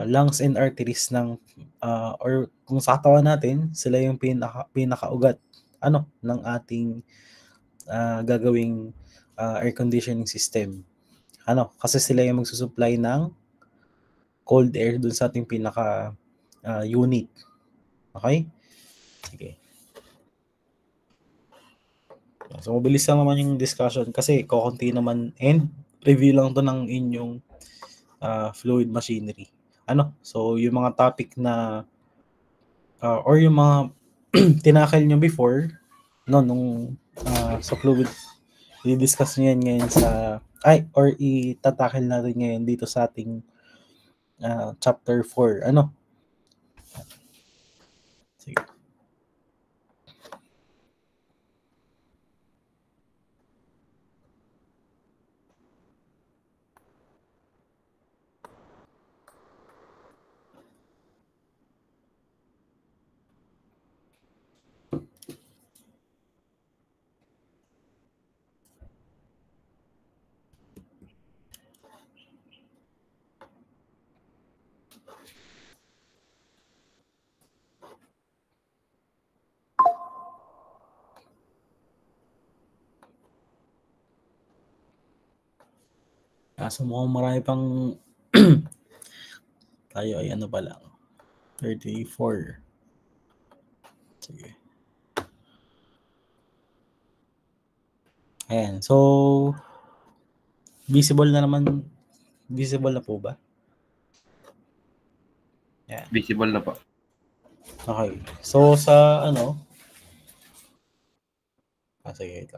lungs and arteries ng or kung sa katawan natin, sila yung pinakaugat ng ating gagawing air conditioning system. Kasi sila yung magsusupply ng cold air dun sa ating pinaka unit. Okay? Sige. So, mabilis lang naman yung discussion kasi kukunti naman and review lang to ng inyong fluid machinery. So, yung mga topic na or yung mga tinakil nyo before, nung sa fluid, i-discuss nyo yan ngayon or itatakil natin ngayon dito sa ating chapter 4. Sige. So mukhang marami pang tayo ay pa lang. 34. Sige. Ayan. So, visible na po ba? Yeah. Visible na po. Okay. So, sa sige, ito.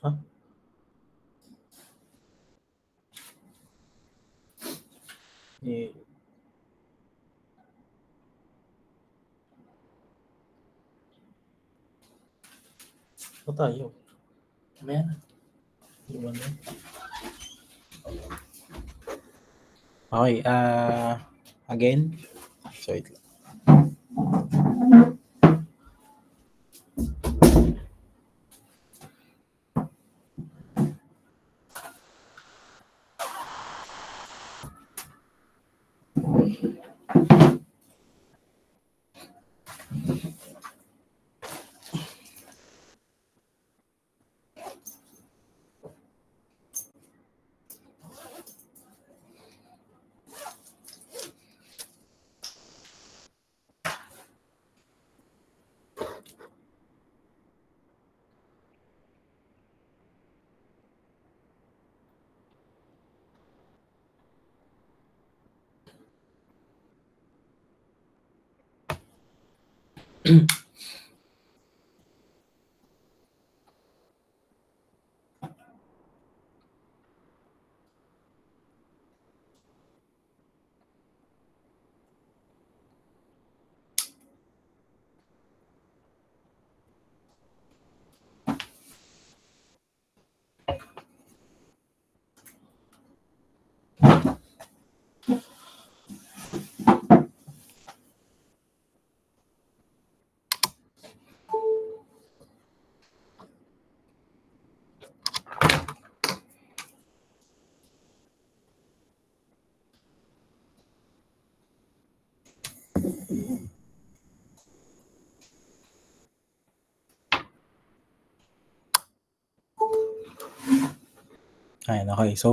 Huh? Ito tayo. Ayan. Okay, again. So, wait lang. Ayan, okay. So,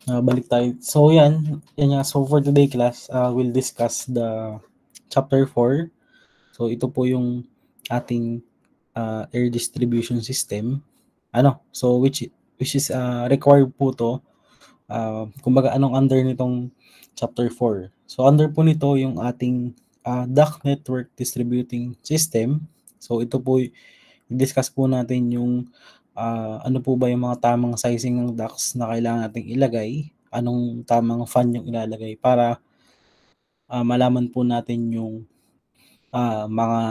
balik tayo. So, yan nga. So, for today class, we'll discuss the chapter 4. So, ito po yung ating air distribution system. So, which is required po to. Kumbaga, anong under nitong chapter 4? So, under po nito yung ating duct network distributing system. So, ito po, i-discuss po natin yung ano po ba yung mga tamang sizing ng ducts na kailangan nating ilagay anong tamang fan yung ilalagay para malaman po natin yung mga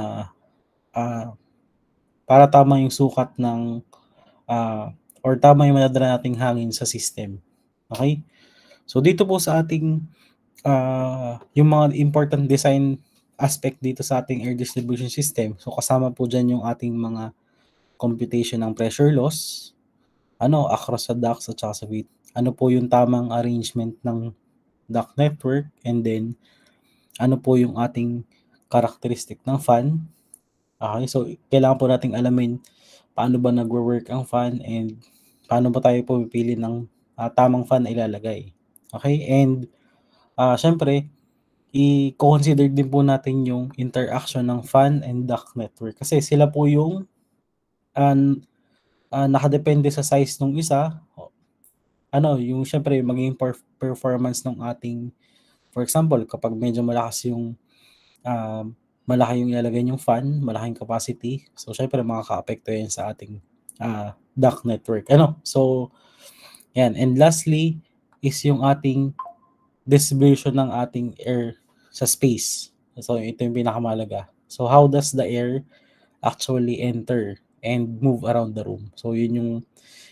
para tama yung sukat ng or tama yung madadala nating hangin sa system. Okay? So dito po sa ating yung mga important design aspect dito sa ating air distribution system. So kasama po dyan yung ating mga computation ng pressure loss, across sa ducts at saka sa feed. Ano po yung tamang arrangement ng duct network, and then ano po yung ating characteristic ng fan. Okay, so kailangan po nating alamin paano ba nagwo-work ang fan and paano ba tayo pumipili ng tamang fan na ilalagay. Okay, and syempre, i-consider din po natin yung interaction ng fan and duct network kasi sila po yung nakadepende sa size ng isa. Yung syempre maging performance ng ating, for example, kapag medyo malakas yung malaki yung ilalagay yung fan, malaking capacity, so syempre makaka-apekto yan sa ating duct network. So yan, and lastly is yung ating distribution ng ating air sa space. So ito yung pinakamalaga. So how does the air actually enter and move around the room? So yun yung,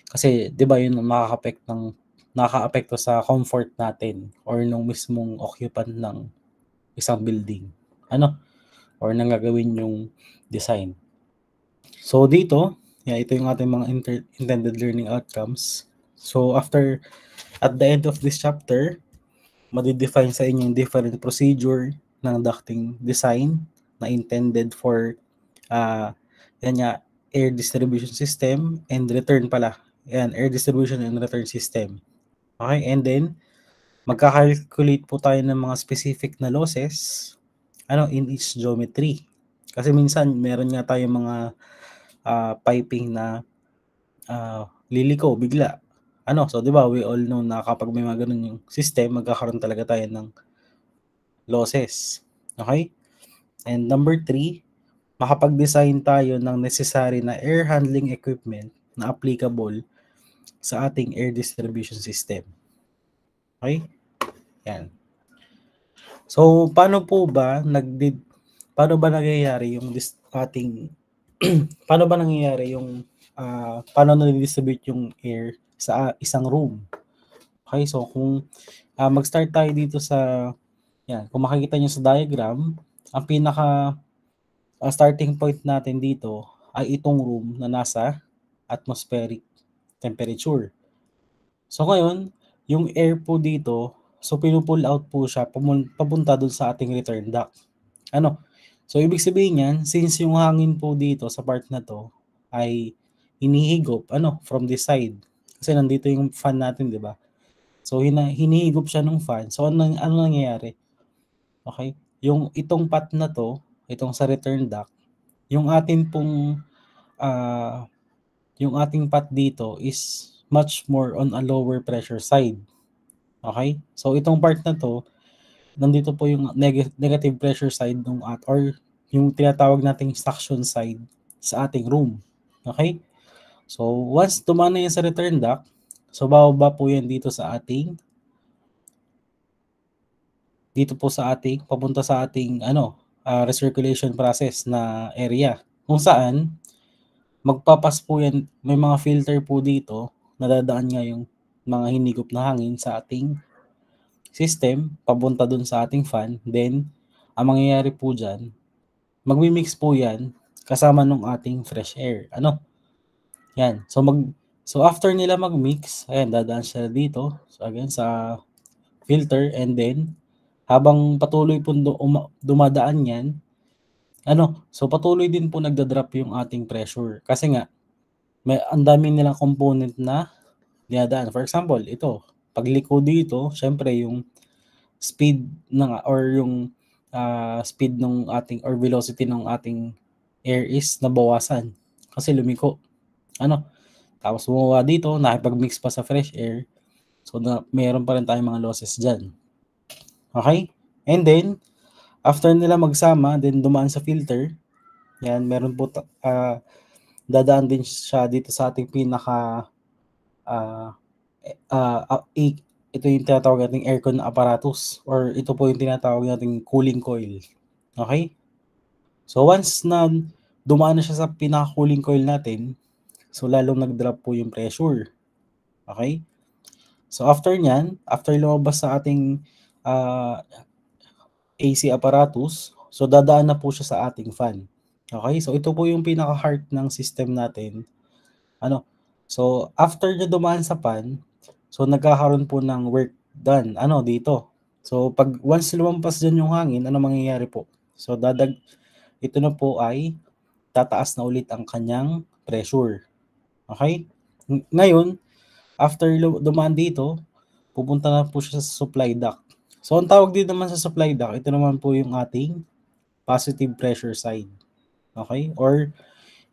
kasi 'di ba yun nakaka-apekto sa comfort natin or nung mismong occupant ng isang building. Or nang gagawin yung design. So dito, ito yung ating mga intended learning outcomes. So at the end of this chapter, madidefine sa inyo yung different procedure ng ducting design na intended for air distribution system and return pala. Air distribution and return system. Okay, and then magka-calculate po tayo ng mga specific na losses in each geometry. Kasi minsan meron nga tayong mga piping na liliko bigla. So 'di ba, we all know na kapag may mga ganun yung system, magkakaroon talaga tayo ng losses. Okay? And number 3, makapag-design tayo ng necessary na air handling equipment na applicable sa ating air distribution system. Okay? Yan. So paano nangyayari yung ating paano na-distribute yung air sa isang room? Okay, so kung mag-start tayo dito sa kung makikita nyo sa diagram, ang pinaka starting point natin dito ay itong room na nasa atmospheric temperature. So ngayon, yung air po dito, so pinupull out po siya papunta dun sa ating return duct. So ibig sabihin yan, since yung hangin po dito sa part na to ay hinihigop from this side. Kasi nandito yung fan natin, di ba? So hinihigop siya ng fan. So ano nangyayari? Okay? Yung itong path na to, itong sa return duct, yung ating path dito is much more on a lower pressure side. Okay? So itong part na to, nandito po yung negative pressure side or yung tinatawag nating suction side sa ating room. Okay? So once dumana yan sa return duct, so bababa po yan dito papunta sa ating recirculation process na area, kung saan magpapas po yan, may mga filter po dito, nadadaan nga yung mga hinigop na hangin sa ating system, papunta dun sa ating fan. Then, ang mangyayari po dyan, magmi-mix po yan kasama nung ating fresh air. Yan. So after nila mag-mix, ayan, dadaan siya dito. So again, sa filter, and then, habang patuloy po dumadaan yan, so patuloy din po nagda-drop yung ating pressure. Kasi nga, ang dami nilang component na dinadaan. For example, ito, pagliko dito, syempre yung speed yung speed ng ating or velocity ng ating air is nabawasan kasi lumiko. Tapos bumaba dito, nakipag-mix pa sa fresh air. So meron pa rin tayong mga losses dyan. Okay? And then, after nila magsama, then dumaan sa filter, yan, meron po, dadaan din siya dito sa ating pinaka ito yung tinatawag nating aircon apparatus or ito po yung tinatawag nating cooling coil. Okay? So once na dumaan na siya sa pinaka-cooling coil natin, so lalong nag-drop po yung pressure. Okay? So after nyan, after lumabas sa ating AC apparatus, so dadaan na po siya sa ating fan. Okay? So ito po yung pinaka-heart ng system natin. So after niya dumaan sa fan, so nagkakaroon po ng work done. Dito. So pag once lumampas dyan yung hangin, ano mangyayari po? So ito na po ay tataas na ulit ang kanyang pressure. Okay? Ngayon, after dumaan dito, pupunta na po siya sa supply duct. So ang tawag din naman sa supply duct, ito naman po yung ating positive pressure side. Okay? Or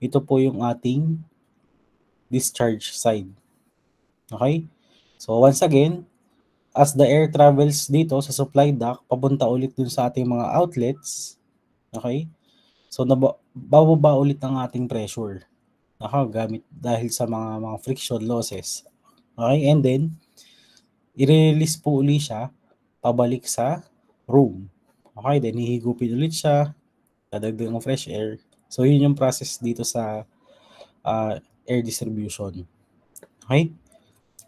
ito po yung ating discharge side. Okay? So once again, as the air travels dito sa supply duct, papunta ulit dun sa ating mga outlets, okay? So bababa ulit ang ating pressure. Gamit dahil sa mga friction losses. Okay? And then, i-release po ulit siya pabalik sa room. Okay? Then, hihigupin ulit siya, dadagdag ng fresh air. So, yun yung process dito sa air distribution. Okay?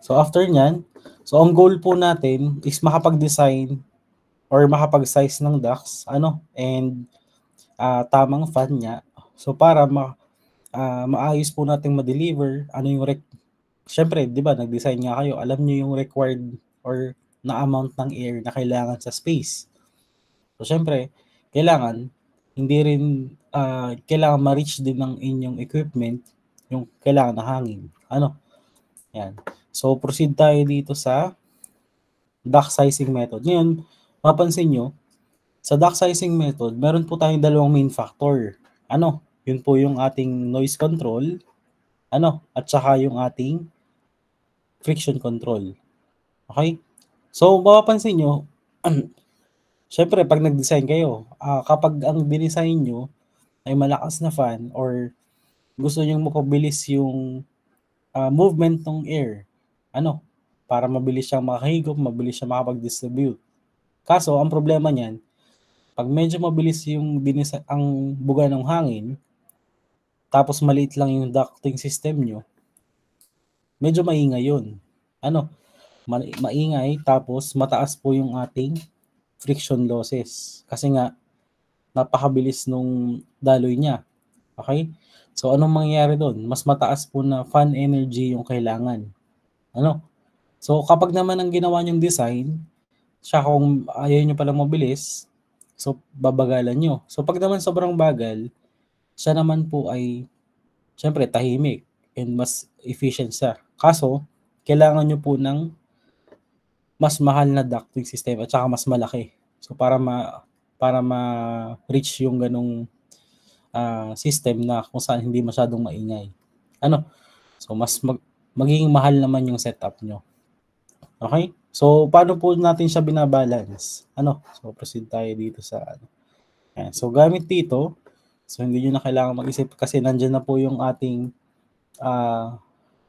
So, after nyan, so ang goal po natin is makapag-design or makapag-size ng ducts, and tamang fan niya. So, para maayos po natin ma-deliver, syempre, di ba, nag-design nga kayo, alam niyo yung required or na amount ng air na kailangan sa space. So, syempre, kailangan, hindi rin, kailangan ma-reach din ng inyong equipment yung kailangan na hangin. Yan. So, proceed tayo dito sa duct sizing method. Ngayon, mapansin nyo, sa duct sizing method, meron po tayong dalawang main factor. Yun po yung ating noise control, at saka yung ating friction control. Okay? So, mapapansin nyo, syempre, pag nag-design kayo, kapag ang dinesign nyo ay malakas na fan or gusto nyo mapabilis yung movement ng air, para mabilis siyang makahigop, mabilis siyang makapag-distribute. Kaso, ang problema niyan, pag medyo mabilis yung ang buga ng hangin, tapos maliit lang yung ducting system nyo, medyo maingay yun. Maingay, tapos mataas po yung ating friction losses. Kasi nga, napakabilis nung daloy niya. Okay? So, anong mangyayari doon? Mas mataas po na fan energy yung kailangan. So, kapag naman ang ginawa nyong design, siya kung ayaw nyo palang mabilis, so, babagalan nyo. So, pag naman sobrang bagal, siya naman po ay, syempre, tahimik and mas efficient siya. Kaso, kailangan nyo po ng mas mahal na ducting system at saka mas malaki. So, para ma-reach yung ganong system na kung saan hindi masyadong maingay. So, mas magiging mahal naman yung setup nyo. Okay? So, paano po natin siya binabalance? So, proceed tayo dito sa Ayan. So, gamit dito, so hindi nyo na kailangan mag-isip kasi nandyan na po yung ating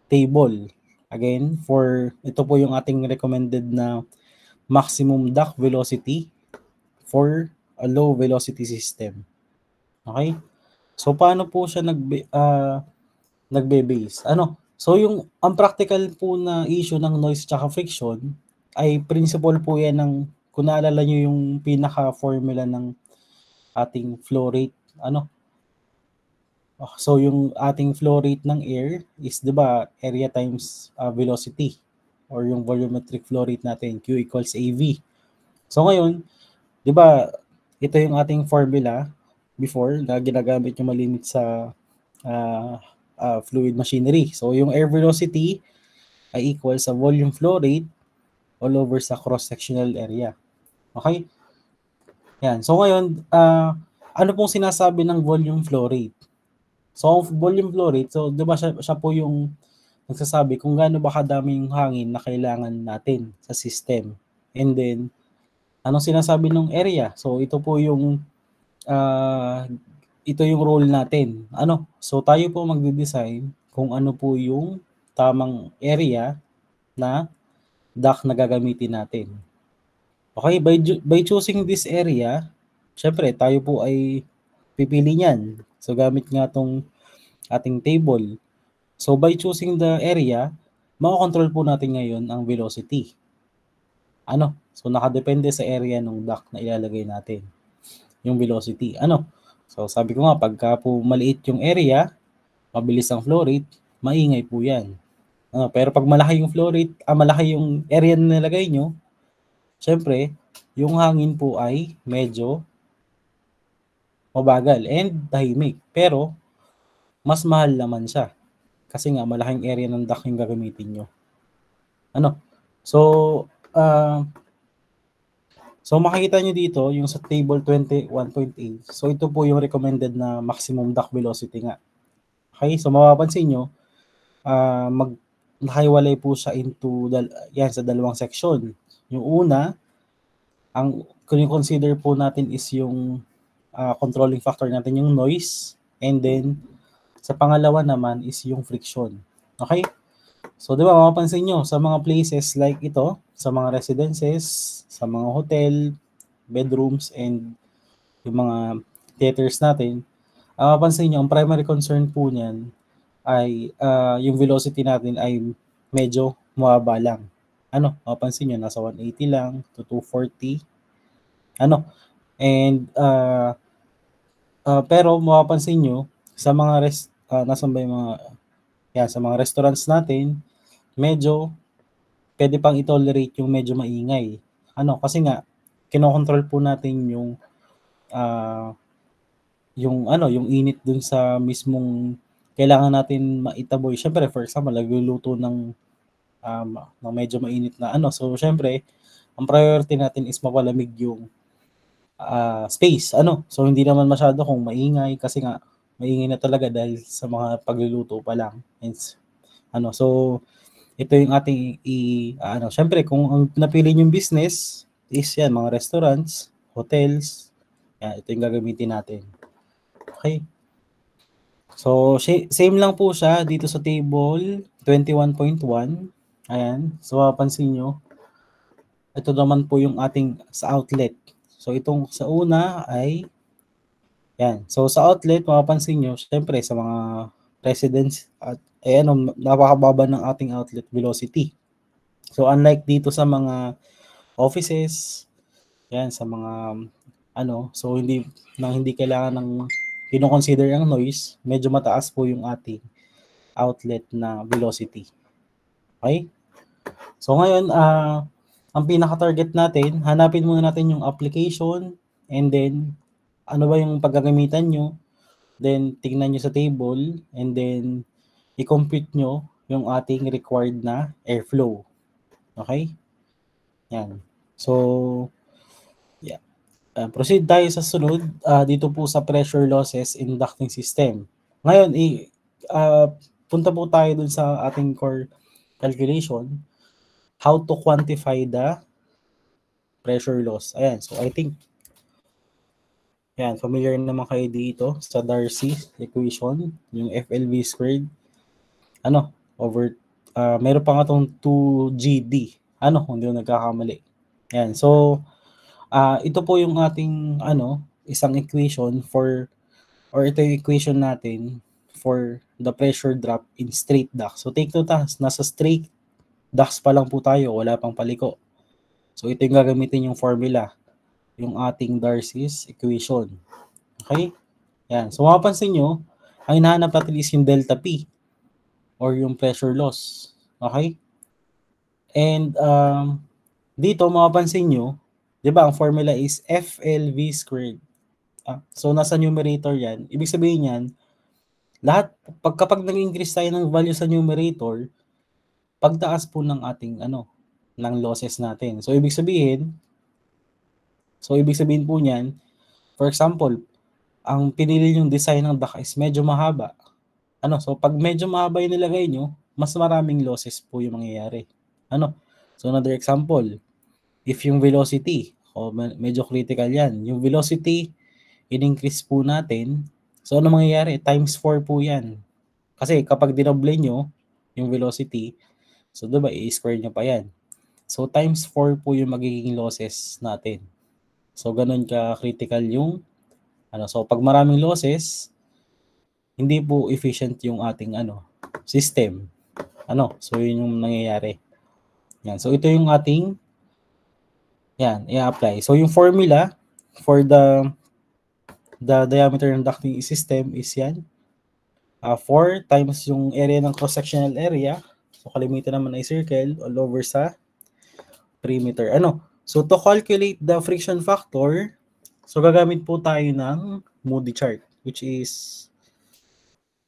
table. Again, ito po yung ating recommended na maximum duct velocity for a low velocity system. Okay? So, paano po siya nagbe-base? So, ang practical po na issue ng noise tsaka friction ay principle po yan ng, kung naalala nyo yung pinaka-formula ng ating flow rate. So, yung ating flow rate ng air is, di ba, area times velocity or yung volumetric flow rate natin, Q equals AV. So, ngayon, di ba, ito yung ating formula before na ginagamit yung malimit sa fluid machinery. So, yung air velocity ay equal sa volume flow rate all over sa cross-sectional area. Okay? Yan. So, ngayon, ano pong sinasabi ng volume flow rate? So, volume flow rate, so, di ba siya po yung nagsasabi kung gaano ba kadaming hangin na kailangan natin sa system. And then, anong sinasabi ng area? So, ito po yung role natin. So, tayo po magde-design kung ano po yung tamang area na dock na gagamitin natin. Okay, by choosing this area, syempre tayo po ay pipili niyan. So gamit nga tong ating table. So by choosing the area, mako-control po natin ngayon ang velocity. So nakadepende sa area ng dock na ilalagay natin yung velocity. So sabi ko nga, pagka po maliit yung area, mabilis ang flow rate, maingay po yan. Pero pag malaki yung flow rate, malaki yung area na nilagay nyo, syempre, yung hangin po ay medyo mabagal and tahimik. Pero, mas mahal naman siya. Kasi nga, malaking area ng dock yung gagamitin nyo. So makikita nyo dito, yung sa table 21.8. So, ito po yung recommended na maximum dock velocity nga. Okay, so mapapansin nyo, nakahiwalay po siya into sa dalawang section. Yung una, kung consider po natin is yung controlling factor natin yung noise, and then sa pangalawa naman is yung friction. Okay? So, di ba, mapapansin nyo, sa mga places like ito, sa mga residences, sa mga hotel, bedrooms, and yung mga theaters natin, mapapansin nyo, ang primary concern po niyan ay yung velocity natin ay medyo mababa lang. Mapapansin nyo, nasa 180 lang to 240. And pero mapapansin nyo, sa mga nasan ba yung mga sa mga restaurants natin, medyo pwede pang i-tolerate yung medyo maingay. Kasi nga kinokontrol po natin yung init dun sa mismong kailangan natin maitaboy. Syempre, for example, nagluluto ng medyo mainit na So, syempre, ang priority natin is mapalamig yung space. So, hindi naman masyado kung maingay kasi nga, maingay na talaga dahil sa mga pagluluto pa lang. So, ito yung ating syempre, kung ang napili yung business is yan, mga restaurants, hotels, ito yung gagamitin natin. Okay. So, same lang po siya dito sa table 21.1. Ayan. So, mapapansin nyo, ito naman po yung ating sa outlet. So, itong sa una ay yan. So, sa outlet, mapapansin nyo, syempre, sa mga residents, napakababa ng ating outlet velocity. So, unlike dito sa mga offices, yan, sa mga so hindi kailangan ng kino-consider ang noise, medyo mataas po yung ating outlet na velocity. Okay? So ngayon, ang pinaka-target natin, hanapin muna natin yung application, and then ano ba yung paggagamitan nyo, then tingnan nyo sa table, and then i-compute nyo yung ating required na airflow. Okay? Yan. So, proceed tayo sa sunod. Dito po sa pressure losses in ducting system. Ngayon, punta po tayo dun sa ating core calculation. How to quantify the pressure loss. Ayan. So, I think, familiar naman kayo dito sa Darcy equation, yung FLV squared. Meron pa nga itong 2GD. Kung hindi ko nagkakamali. Ayan. So, ito po yung ating isang equation ito yung equation natin for the pressure drop in straight duct. So take note, nasa straight ducts pa lang po tayo, wala pang paliko. So ito yung gagamitin yung formula, yung ating Darcy's equation. Okay? Yan. So mapapansin nyo, ang hinahanap natin is yung delta P or yung pressure loss. Okay? And dito mapapansin nyo, di ba, ang formula is FLV squared. So, nasa numerator yan. Ibig sabihin yan, kapag nag-increase tayo ng value sa numerator, pagtaas po ng ating, ng losses natin. So, ibig sabihin po niyan, for example, ang pinili yung design ng duct is medyo mahaba. So, pag medyo mahaba yung nilagay nyo, mas maraming losses po yung mangyayari. So, another example, if yung velocity, medyo critical yan, yung velocity, in-increase po natin, so ano mangyayari? Times 4 po yan. Kasi kapag dinoble nyo yung velocity, so diba, i-square nyo pa yan. So times 4 po yung magiging losses natin. So ganun ka-critical yung so pag maraming losses, hindi po efficient yung ating system. So yun yung nangyayari. Yan. So ito yung ating i-apply. So yung formula for the diameter ng ducting system is yan. 4 times yung area ng cross-sectional area. So kalimitan naman ay circle all over sa perimeter. So to calculate the friction factor, so gagamit po tayo ng Moody chart, which is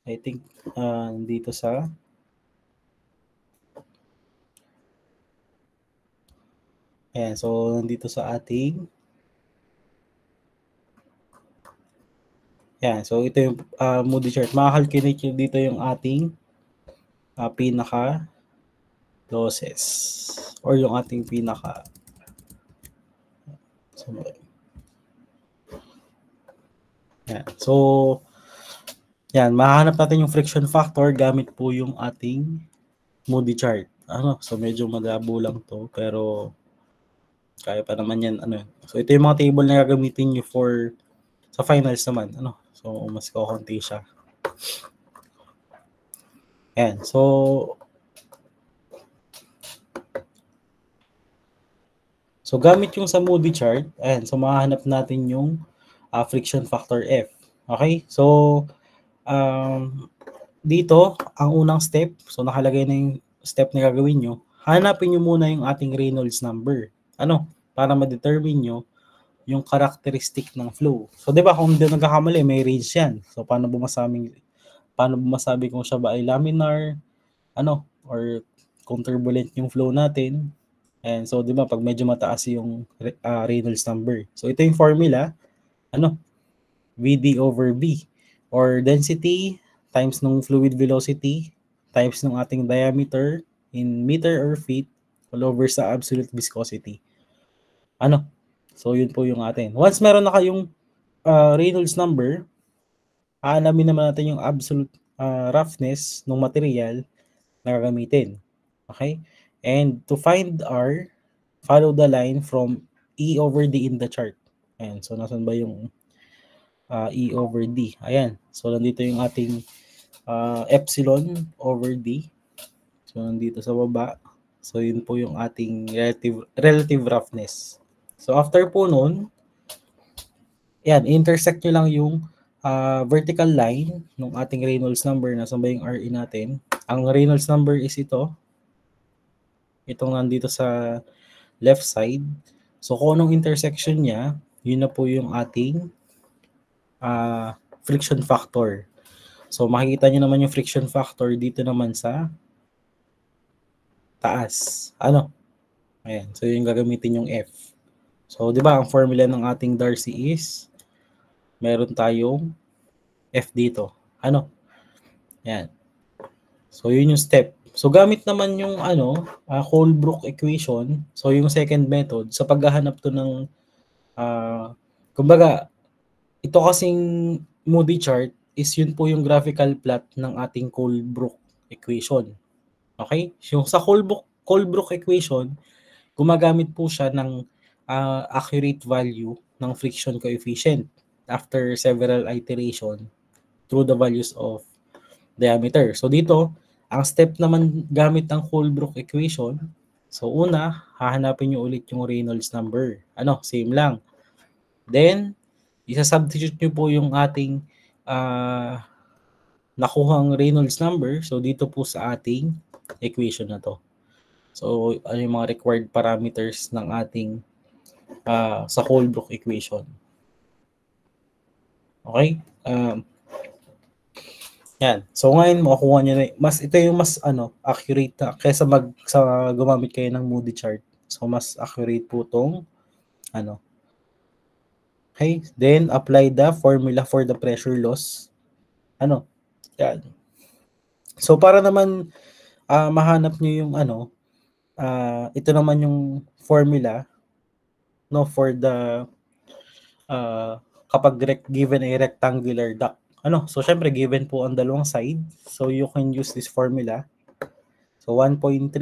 I think dito sa so nandito sa ating so ito yung Moody chart. Makakalculate dito yung ating pinaka losses or yung ating pinaka So mahanap natin yung friction factor gamit po yung ating Moody chart. So medyo malabo lang to pero kaya pa naman yan. So ito yung mga table na gagamitin nyo sa finals naman. So mas kukunti siya. So gamit yung sa Moody chart, so mahanap natin yung friction factor F. Okay? So dito, ang unang step, so nakalagay na yung step na gagawin nyo, hanapin nyo muna yung ating Reynolds number. Para ma-determine nyo yung characteristic ng flow. So, di ba, kung hindi nagkakamali, may range yan. So, paano bumasabi kung siya ba ay laminar, or kung turbulent yung flow natin. And so, di ba, pag medyo mataas yung Reynolds number. So, ito yung formula, VD over B, or density times ng fluid velocity times ng ating diameter in meter or feet all over sa absolute viscosity. So yun po yung atin. Once meron na kayong Reynolds number, aalamin naman natin yung absolute roughness ng material na gagamitin. Okay? And to find R, follow the line from E over D in the chart. Ayan. So nasan ba yung E over D? Ayan. So nandito yung ating epsilon over D. So nandito sa baba. So yun po yung ating relative roughness. So after po nun, intersect nyo lang yung vertical line ng ating Reynolds number. Nasaan ba yung RE natin? Ang Reynolds number is ito. Itong nandito sa left side. So kung anong intersection niya, yun na po yung ating friction factor. So makikita nyo naman yung friction factor dito naman sa taas. Ayan. So yung gagamitin yung F. So, di ba, ang formula ng ating Darcy is meron tayong F dito. Yan. So, yun yung step. So, gamit naman yung Colebrook equation. So, yung second method, sa paghahanap to ng kumbaga, ito kasing Moody chart is yun po yung graphical plot ng ating Colebrook equation. Okay? Yung sa Colebrook equation, gumagamit po siya ng accurate value ng friction coefficient after several iteration through the values of diameter. So dito, ang step naman gamit ang Colebrook equation, so una, hahanapin nyo ulit yung Reynolds number. Same lang. Then, isa-substitute nyo po yung ating nakuhang Reynolds number. So dito po sa ating equation na to. So, ano yung mga required parameters ng ating sa Colebrook equation. Okay? Yan. So ngayon makukuha niyo na ito yung mas accurate kaysa gumamit kayo ng Moody chart. So mas accurate po tong Okay? Then apply the formula for the pressure loss. Yan. So para naman mahanap niyo yung ito naman yung formula for the kapag given a rectangular duct. So syempre given po ang dalawang side. So you can use this formula. So 1.3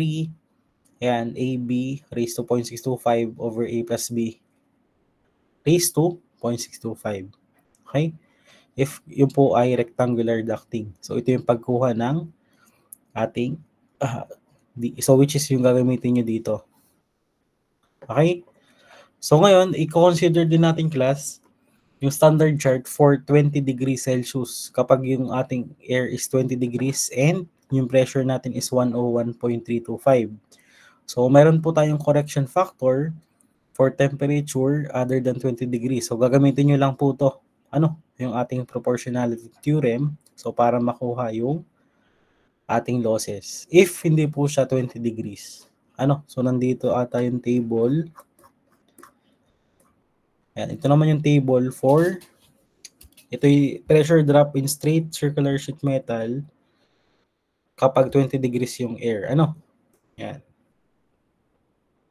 Yan, AB raised to 0.625 over A plus B raised to 0.625. Okay? If yun po ay rectangular ducting. So, ito yung pagkuha ng ating so which is yung gagamitin nyo dito. Okay? So, ngayon, i-consider din natin class yung standard chart for 20 degrees Celsius kapag yung ating air is 20 degrees and yung pressure natin is 101.325. So, meron po tayong correction factor for temperature other than 20 degrees. So, gagamitin nyo lang po to. Yung ating proportionality theorem. So, para makuha yung ating losses. If hindi po siya 20 degrees. So, nandito ata yung table. Ayan, ito naman yung table for ito yung pressure drop in straight circular sheet metal kapag 20 degrees yung air. Yan.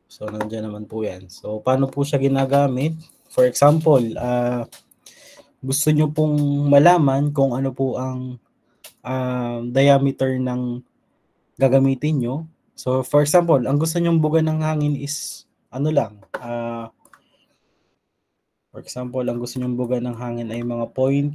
So, nandiyan naman po yan. So, paano po siya ginagamit? For example, gusto nyo pong malaman kung ano po ang diameter ng gagamitin nyo. So, for example, ang gusto nyong buga ng hangin is for example, ang gusto nyong buga ng hangin ay mga point.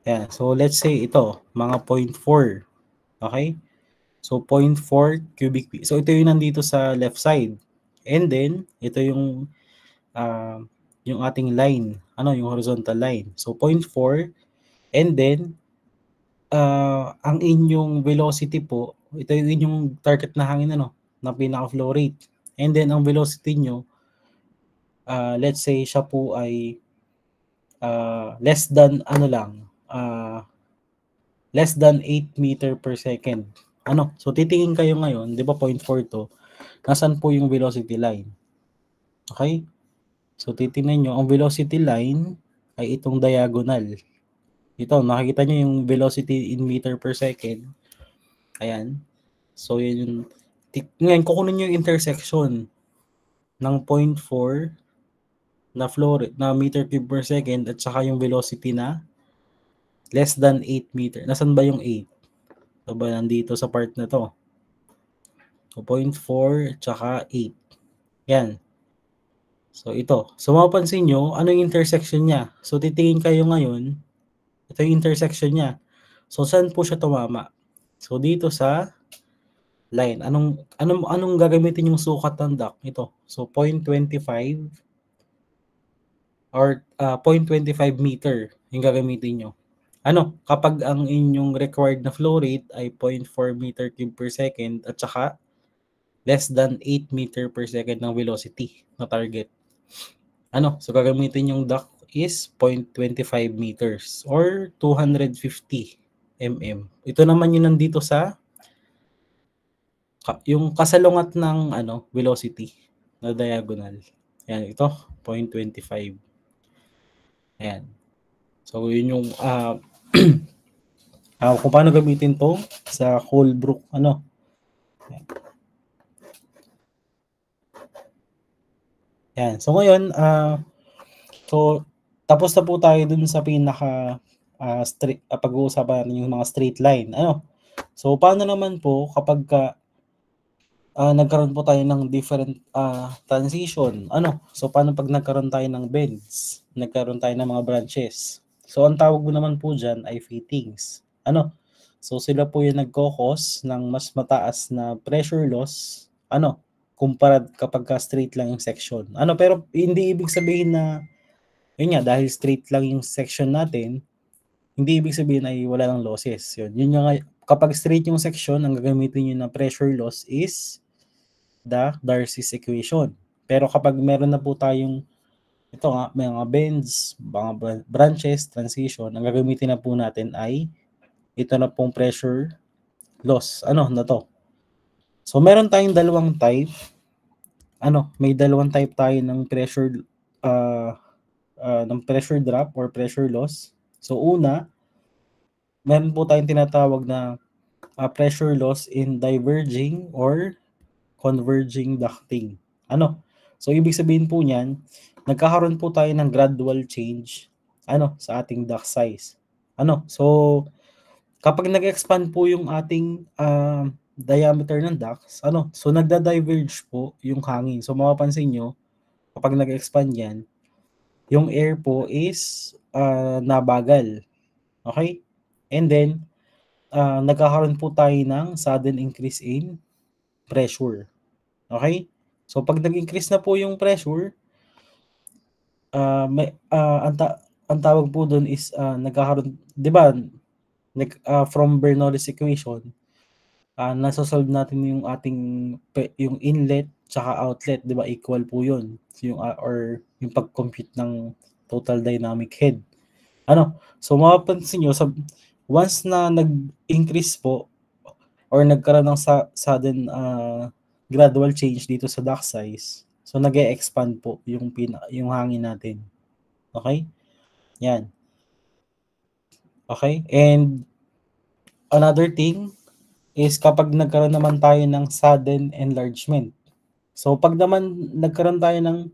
Yan. So, let's say ito, mga 0.4. Okay? So, 0.4 cubic feet. So, ito yung nandito sa left side. And then, ito yung ating line. Yung horizontal line. So, 0.4. And then, ang inyong velocity po, ito yung inyong target na hangin, na pinaka-flow rate. And then, ang velocity nyo, let's say, siya po ay less than, less than 8 meter per second. So, titingin kayo ngayon, di ba 0.4 to, nasan po yung velocity line? Okay? So, titingnan nyo, ang velocity line ay itong diagonal. Ito, nakikita nyo yung velocity in meter per second. Ayan. So, yun yung, ngayon, kukunin nyo yung intersection ng 0.4 na flow rate, na meter cube per second at saka yung velocity na less than 8 meter. Nasaan ba yung 8? So, ba nandito sa part na to? So, 0.4 at saka 8. Yan. So, ito. So, mapapansin nyo, ano yung intersection niya? So, titingin kayo ngayon, ito yung intersection niya. So, saan po siya tumama? So, dito sa line. Anong gagamitin yung sukat ng duct? Ito. So, 0.25 or 0.25 meter yung gagamitin nyo. Kapag ang inyong required na flow rate ay 0.4 meter cube per second at saka less than 8 meter per second ng velocity na target. So gagamitin yung duct is 0.25 meters or 250 mm. Ito naman yung nandito sa yung kasalungat ng velocity na diagonal. Ayan, ito 0.25. Ayan. So yun yung kung paano gamitin to sa Holbrook Ayan. Yan. So ngayon, so tapos na po tayo dun sa pinaka pag-uusapan natin yung mga straight line. So paano naman po kapag nagkaroon po tayo ng different transition? So paano pag nagkaroon tayo ng bends? Nagkaroon tayo ng mga branches. So ang tawag mo naman po dyan ay fittings. So sila po yung nagkokos ng mas mataas na pressure loss. Kumpara kapag straight lang yung section. Pero hindi ibig sabihin na, yun nga, dahil straight lang yung section natin, hindi ibig sabihin ay wala lang losses. Yun nga, kapag straight yung section, ang gagamitin nyo na pressure loss is the Darcy's equation. Pero kapag meron na po tayong, ito nga, may mga bends, mga branches, transition, ang gagamitin na po natin ay, ito na pong pressure loss. Na to? So, meron tayong dalawang type. May dalawang type tayo ng pressure drop or pressure loss. So, una, meron po tayong tinatawag na pressure loss in diverging or converging ducting. So, ibig sabihin po niyan, nagkakaroon po tayo ng gradual change sa ating duct size. So, kapag nag-expand po yung ating diameter ng ducts, so nagda-diverge po yung hangin. So, mapapansin nyo, kapag nag-expand yan, yung air po is nabagal. Okay? And then, nagkakaroon po tayo ng sudden increase in pressure. Okay? So, pag nag-increase na po yung pressure, ang tawag po doon is nagkakaroon, di ba, from Bernoulli's equation, nasosolve natin yung ating yung inlet tsaka outlet, di ba, equal po yun. Yung, or yung pag-compute ng total dynamic head. So mapapansin nyo, once na nag-increase po or nagkaroon ng sudden gradual change dito sa duct size, so nag-e-expand po yung hangin natin. Okay? Yan. Okay? And another thing is kapag nagkaroon naman tayo ng sudden enlargement. So pag naman nagkaroon tayo ng,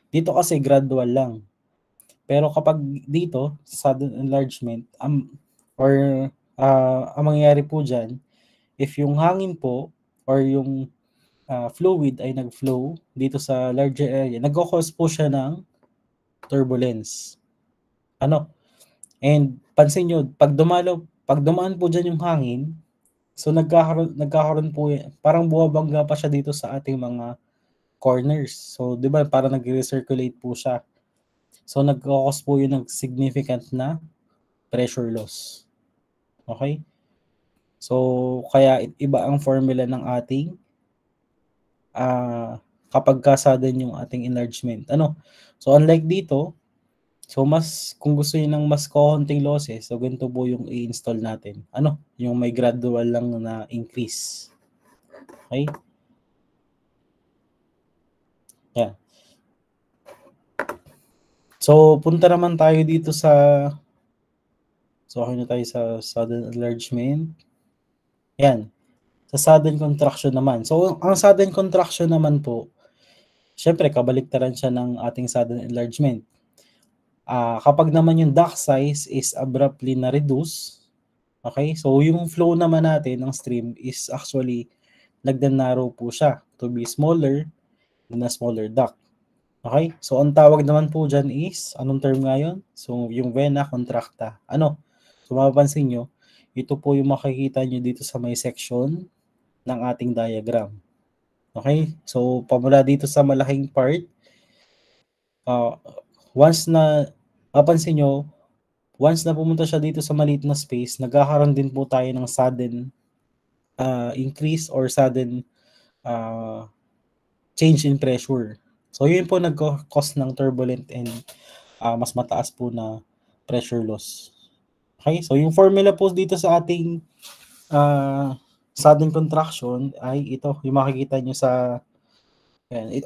dito kasi gradual lang. Pero kapag dito, sudden enlargement, or ang mangyayari po dyan, if yung hangin po or yung fluid ay nag-flow dito sa larger area, nag-cause po siya ng turbulence. And pansin nyo, pag dumaan po dyan yung hangin, so nagkakaroon po, parang buwabangga pa siya dito sa ating mga corners. So, di ba, parang nag-recirculate po siya. So, nag-cause po yun ng significant na pressure loss. Okay? So, kaya iba ang formula ng ating kapag sudden yung ating enlargement. So, unlike dito, so kung gusto niyo ng mas konting losses, so ganito po yung i-install natin. Yung may gradual lang na increase. Okay? Yeah. So, punta naman tayo dito sa, so okay na tayo sa sudden enlargement. Yan. Sa sudden contraction naman. So, ang sudden contraction naman po, syempre, kabaliktaran siya ng ating sudden enlargement. Kapag naman yung duct size is abruptly na-reduce, okay, so yung flow naman natin ng stream is actually nagda-narrow po siya to be smaller than a smaller duct. Okay? So, ang tawag naman po dyan is, anong term nga yun? So, yung vena contracta. So, mapapansin nyo, ito po yung makikita nyo dito sa may section ng ating diagram. Okay? So, pamula dito sa malaking part, once na, mapansin nyo, once na pumunta siya dito sa maliit na space, nagkakaroon din po tayo ng sudden increase or sudden change in pressure. So, yun po nag-cause ng turbulent and mas mataas po na pressure loss. Okay? So, yung formula po dito sa ating sudden contraction ay ito. Yung makikita nyo sa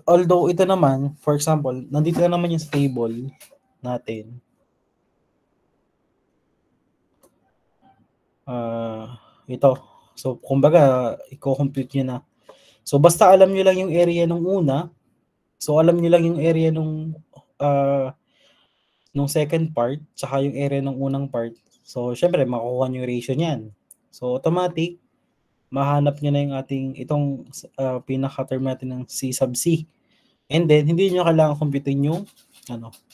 although ito naman, for example, nandito na naman yung table natin. Ito. So, kumbaga, i-compute nyo na. So, basta alam nyo lang yung area nung una. So, alam nyo lang yung area nung second part, tsaka yung area ng unang part. So, syempre, makukuha nyo yung ratio niyan. So, automatic, mahanap nyo na yung itong pinaka-term natin ng C sub C. And then, hindi nyo kailangan computein yung,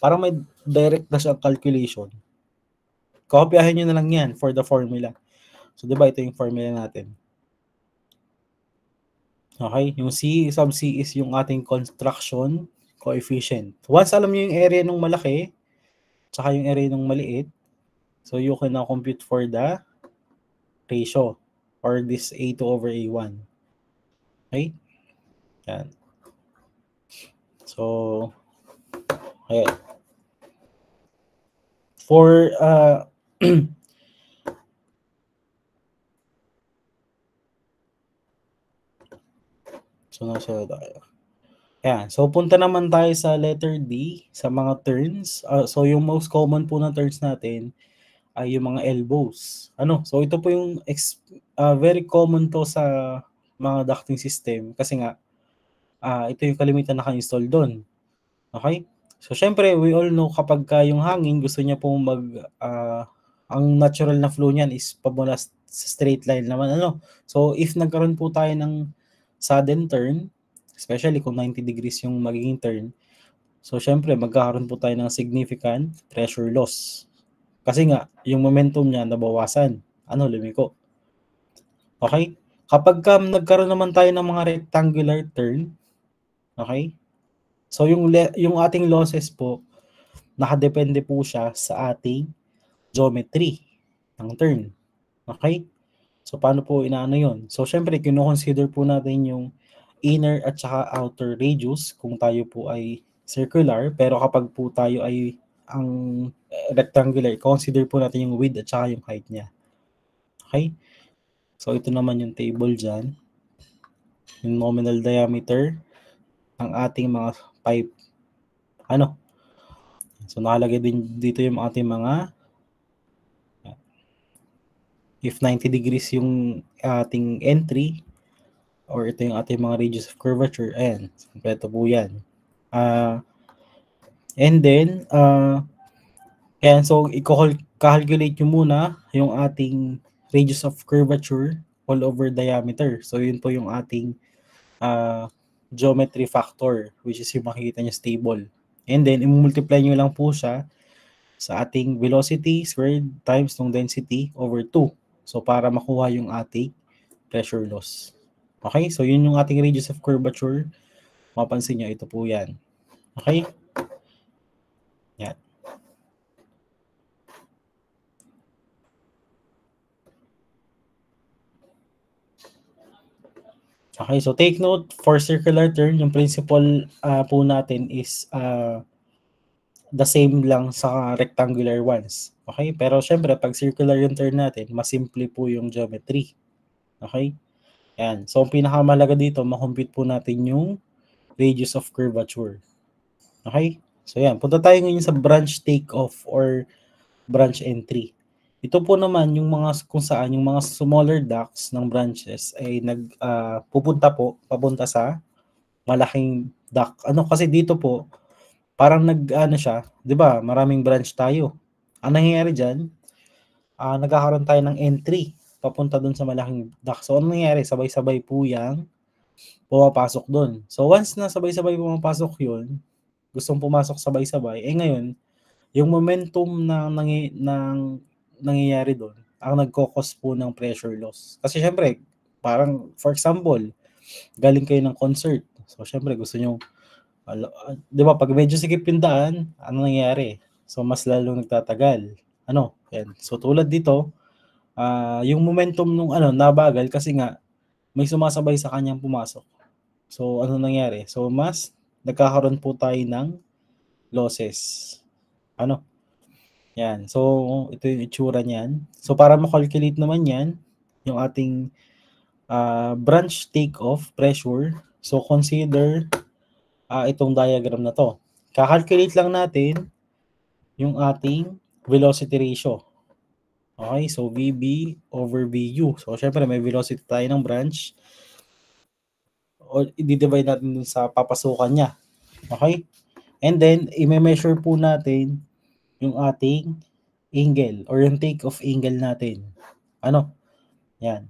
parang may direct na siya calculation. Kopyahin nyo na lang yan for the formula. So, diba, ito yung formula natin. Okay, yung C sub C is yung ating construction coefficient. Once alam nyo yung area nung malaki, tsaka yung area nung maliit, so you can now compute for the ratio or this A2 over A1. Okay? Yan. So, okay. For so, nasa tayo. Yan. So, punta naman tayo sa letter D, sa mga turns. So, yung most common po na turns natin ay yung mga elbows. So, ito po yung very common to sa mga ducting system kasi nga, ito yung kalimitan na naka-install doon. Okay? So, syempre, we all know kapag yung hangin, gusto niya pong ang natural na flow niyan is pabula sa straight line naman. So, if nagkaroon po tayo ng sudden turn, especially kung 90 degrees yung magiging turn, so, syempre, magkakaroon po tayo ng significant pressure loss. Kasi nga, yung momentum niya nabawasan. Lumiko. Okay? Kapag nagkaroon naman tayo ng mga rectangular turn, okay? So, yung ating losses po, nakadepende po siya sa ating geometry ng turn. Okay? So, paano po inaano yun? So, syempre, kino-consider po natin yung inner at saka outer radius kung tayo po ay circular. Pero kapag po tayo ay ang rectangular, consider po natin yung width at saka yung height niya. Okay? So, ito naman yung table dyan. Yung nominal diameter ng ating mga pipe. So, nakalagay din dito yung ating mga if 90 degrees yung ating entry or ito yung ating mga radius of curvature, ayan, kompleto po yan. And then, ayan, so i-calculate nyo muna yung ating radius of curvature all over diameter. So, yun po yung ating geometry factor, which is yung makikita nyo stable. And then, i-multiply nyo lang po siya sa ating velocity squared times ng density over 2. So, para makuha yung ating pressure loss. Okay? So, yun yung ating radius of curvature. Mapansin nyo, ito po yan. Okay? Yan. Okay, so take note, for circular turn, yung principle po natin is the same lang sa rectangular ones. Okay? Pero syempre, pag circular yung turn natin, mas simple po yung geometry. Okay? Yan. So, ang pinakamalaga dito, makompute po natin yung radius of curvature. Okay? So, yan. Punta tayo ngayon sa branch takeoff or branch entry. Ito po naman yung mga kung saan yung mga smaller ducts ng branches ay papunta sa malaking duct. Kasi dito po parang siya, 'di ba? Maraming branch tayo. Ang nangyayari diyan, nagkakaroon tayo ng entry papunta doon sa malaking duct. So, ano nangyayari? Sabay-sabay po yang pumapasok doon. So, once na sabay-sabay pumapasok 'yun, gustong pumasok sabay-sabay, ngayon, yung momentum na nangyayari doon, ang nagko-cause po ng pressure loss. Kasi syempre, parang for example, galing kayo ng concert. So syempre gusto nyo, 'di ba, pag medyo sikip yung daan, ano nangyayari? So mas lalong nagtatagal. Yan. So tulad dito, yung momentum nung nabagal kasi nga may sumasabay sa kanyang pumasok. So ano nangyari? So mas nagkakaroon po tayo ng losses. Yan. So, ito yung itsura niyan. So, para ma-calculate naman yan, yung ating branch takeoff pressure. So, consider itong diagram na to. Kakalculate lang natin yung ating velocity ratio. Okay? So, VB over VU. So, syempre may velocity tayo ng branch. O, i-divide natin dun sa papasukan niya. Okay? And then, i-measure po natin yung ating angle or yung take-off angle natin. Yan.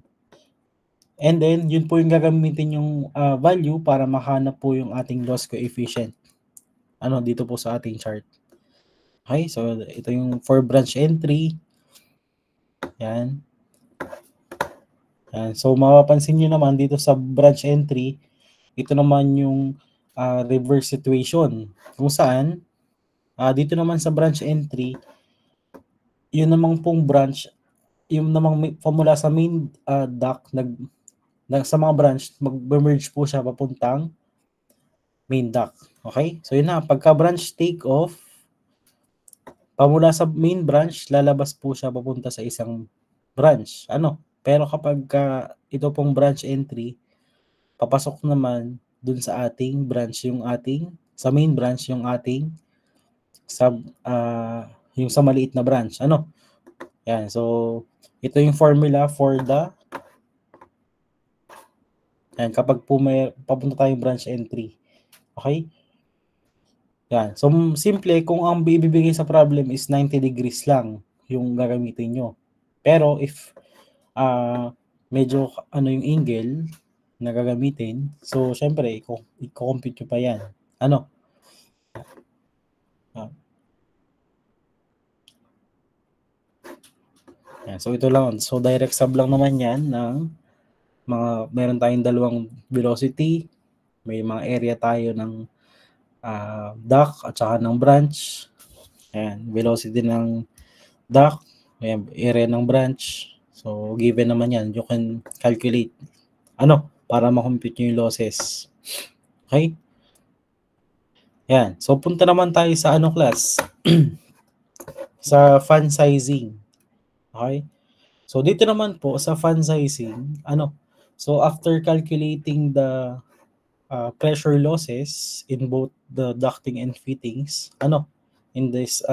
And then, yun po yung gagamitin yung value para mahanap po yung ating loss coefficient. Dito po sa ating chart. Okay, so ito yung for branch entry. Yan. Yan. So, mapapansin nyo naman dito sa branch entry, ito naman yung reverse situation. Kung saan, dito naman sa branch entry, yun namang pong branch, yung namang formula sa main duct, sa mga branch, mag-merge po siya papuntang main duct. Okay? So yun na, pagka branch take off, pamula sa main branch, lalabas po siya papunta sa isang branch. Pero kapag ito pong branch entry, papasok naman dun sa ating branch, sa main branch, yung ating yung sa maliit na branch. Yan, so ito yung formula for the Ayan, kapag po may papunta tayong branch entry. Okay? Yan. So, simple, kung ang ibibigay sa problem is 90 degrees lang yung gagamitin nyo. Pero if medyo yung angle na gagamitin, so, syempre, i-compute nyo pa yan. Ano? Yan. So, ito lang. So, direct sub lang naman yan ng meron tayong dalawang velocity, may mga area tayo ng duct at saka ng branch. Ayan, velocity ng duct, ayan, area ng branch. So, given naman yan, you can calculate para ma-compute nyo yung losses. Okay? Yan. So, punta naman tayo sa class? Sa fan sizing. Okay? So, dito naman po sa fan sizing, so after calculating the pressure losses in both the ducting and fittings, in this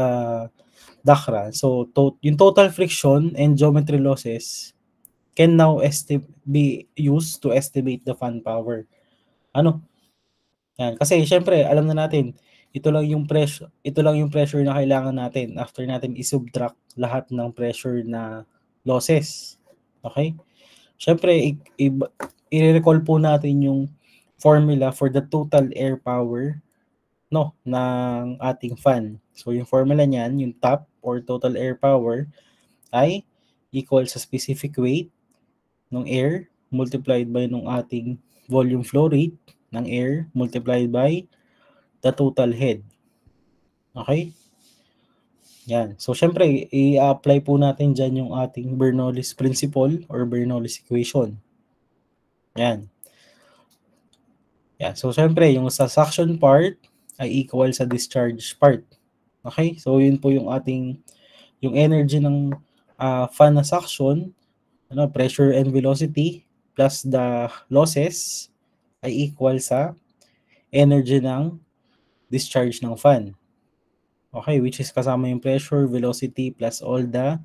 duct run, so yung total friction and geometry losses can now be used to estimate the fan power. Yan. Kasi syempre, alam na natin, ito lang yung pressure na kailangan natin after natin i-subtract lahat ng pressure na losses. Okay? Syempre, i-recall po natin yung formula for the total air power ng ating fan. So, yung formula niyan, yung top or total air power ay equal sa specific weight ng air multiplied by nung ating volume flow rate ng air multiplied by the total head. Okay? Yan. So, syempre, i-apply po natin dyan yung ating Bernoulli's principle or Bernoulli's equation. Yan. Yan. So, syempre, yung sa suction part ay equal sa discharge part. Okay? So, yun po yung yung energy ng fan na suction, pressure and velocity plus the losses ay equal sa energy ng discharge ng fan. Okay, which is kasama yung pressure, velocity, plus all the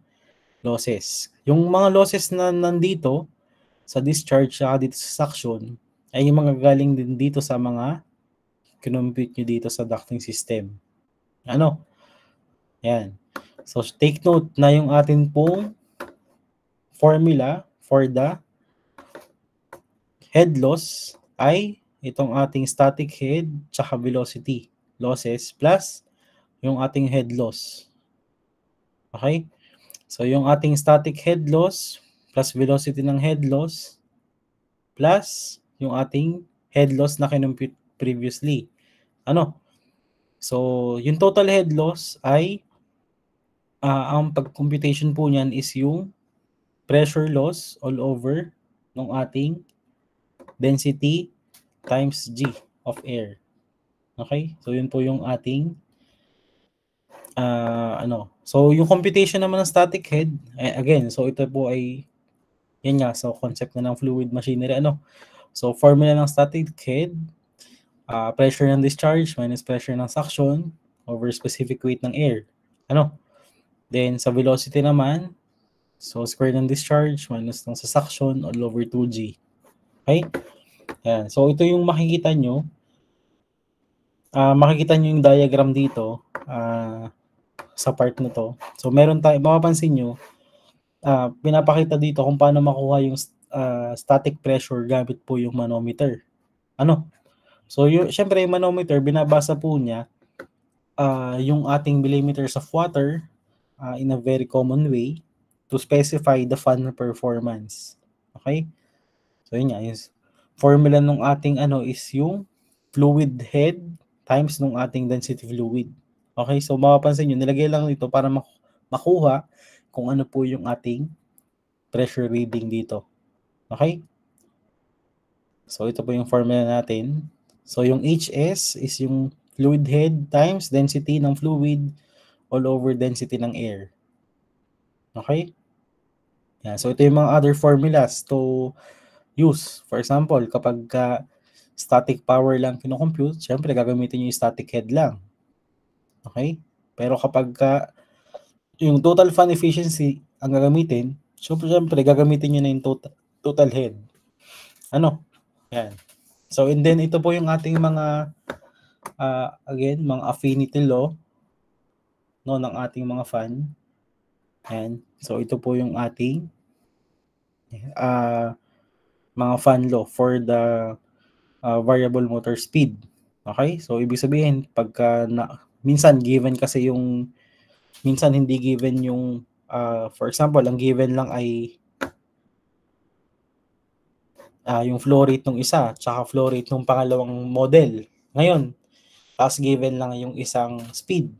losses. Yung mga losses na nandito sa discharge saka dito sa suction ay yung mga galing din dito sa mga kinompute nyo dito sa ducting system. Yan. So, take note na yung atin pong formula for the head loss ay itong ating static head tsaka velocity losses plus yung ating head loss. Okay? So, yung ating static head loss plus velocity ng head loss plus yung ating head loss na kinompute previously. So, yung total head loss ay ang pag-computation po niyan is yung pressure loss all over ng ating density times G of air. Okay? So, yun po yung ating So, yung computation naman ng static head, again, so ito po ay, yan nga, so concept na ng fluid machinery, So, formula ng static head, pressure ng discharge minus pressure ng suction over specific weight ng air. Then, sa velocity naman, so square ng discharge minus ng sa suction all over 2G. Okay? Yan. So, ito yung makikita nyo. Makikita nyo yung diagram dito sa part na to. So, mapapansin nyo, pinapakita dito kung paano makuha yung static pressure gamit po yung manometer. So, syempre yung manometer, binabasa po niya yung ating millimeters of water in a very common way to specify the fan performance. Okay? So, yun nga, yung formula ng ating is yung fluid head times ng ating density fluid. Okay? So, mapapansin nyo, nilagay lang ito para makuha kung ano po yung ating pressure reading dito. Okay? So, ito po yung formula natin. So, yung HS is yung fluid head times density ng fluid all over density ng air. Okay? Yeah, so, ito yung mga other formulas to use. For example, kapag static power lang kinocompute, syempre gagamitin nyo yung static head lang. Okay? Pero kapag yung total fan efficiency ang gagamitin, so syempre gagamitin nyo na yung total head. Yan. So, and then ito po yung ating mga, again, mga affinity law, no, ng ating mga fan. Yan. So, ito po yung ating mga fan law for the variable motor speed. Okay? So, ibig sabihin, pagka minsan given kasi yung, minsan hindi given yung, for example, ang given lang ay yung flow rate ng isa, tsaka flow rate ng pangalawang model. Ngayon, tapos given lang yung isang speed.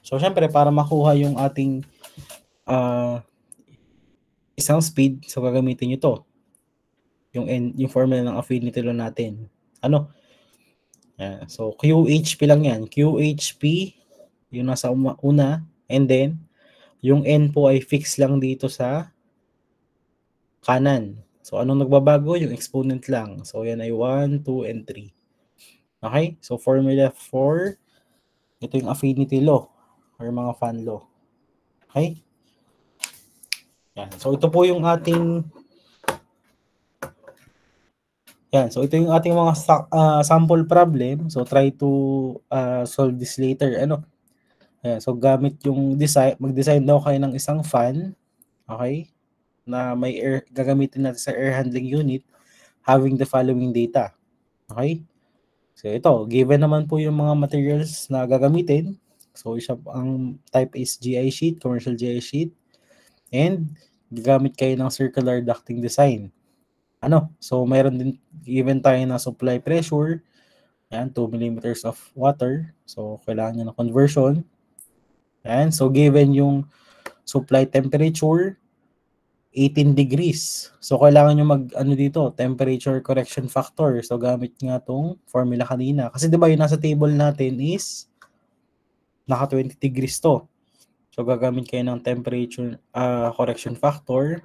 So, syempre, para makuha yung ating isang speed, so gagamitin nyo to. Yung formula ng affinity law natin. Ano? So, QHP lang yan. QHP, yung nasa una, and then, yung N po ay fix lang dito sa kanan. So, anong nagbabago? Yung exponent lang. So, yan ay 1, 2, and 3. Okay? So, formula 4, ito yung affinity law or mga fan law. Okay? Yan. So, ito po yung ating so ito yung ating mga sample problem. So, try to solve this later. So, gamit yung design, mag-design daw kayo ng isang fan. Okay? Na may air, gagamitin natin sa air handling unit having the following data. Okay? So, ito, given naman po yung mga materials na gagamitin. So, ang type is GI sheet, commercial GI sheet. And, gagamit kayo ng circular ducting design. So, mayroon din, given tayo na supply pressure. Yan, 2 millimeters of water. So, kailangan nyo ng conversion. Yan, so, given yung supply temperature, 18 degrees. So, kailangan nyo dito, temperature correction factor. So, gamit nga tong formula kanina. Kasi diba yung nasa table natin is naka 20 degrees to. So, gagamit kayo ng temperature correction factor.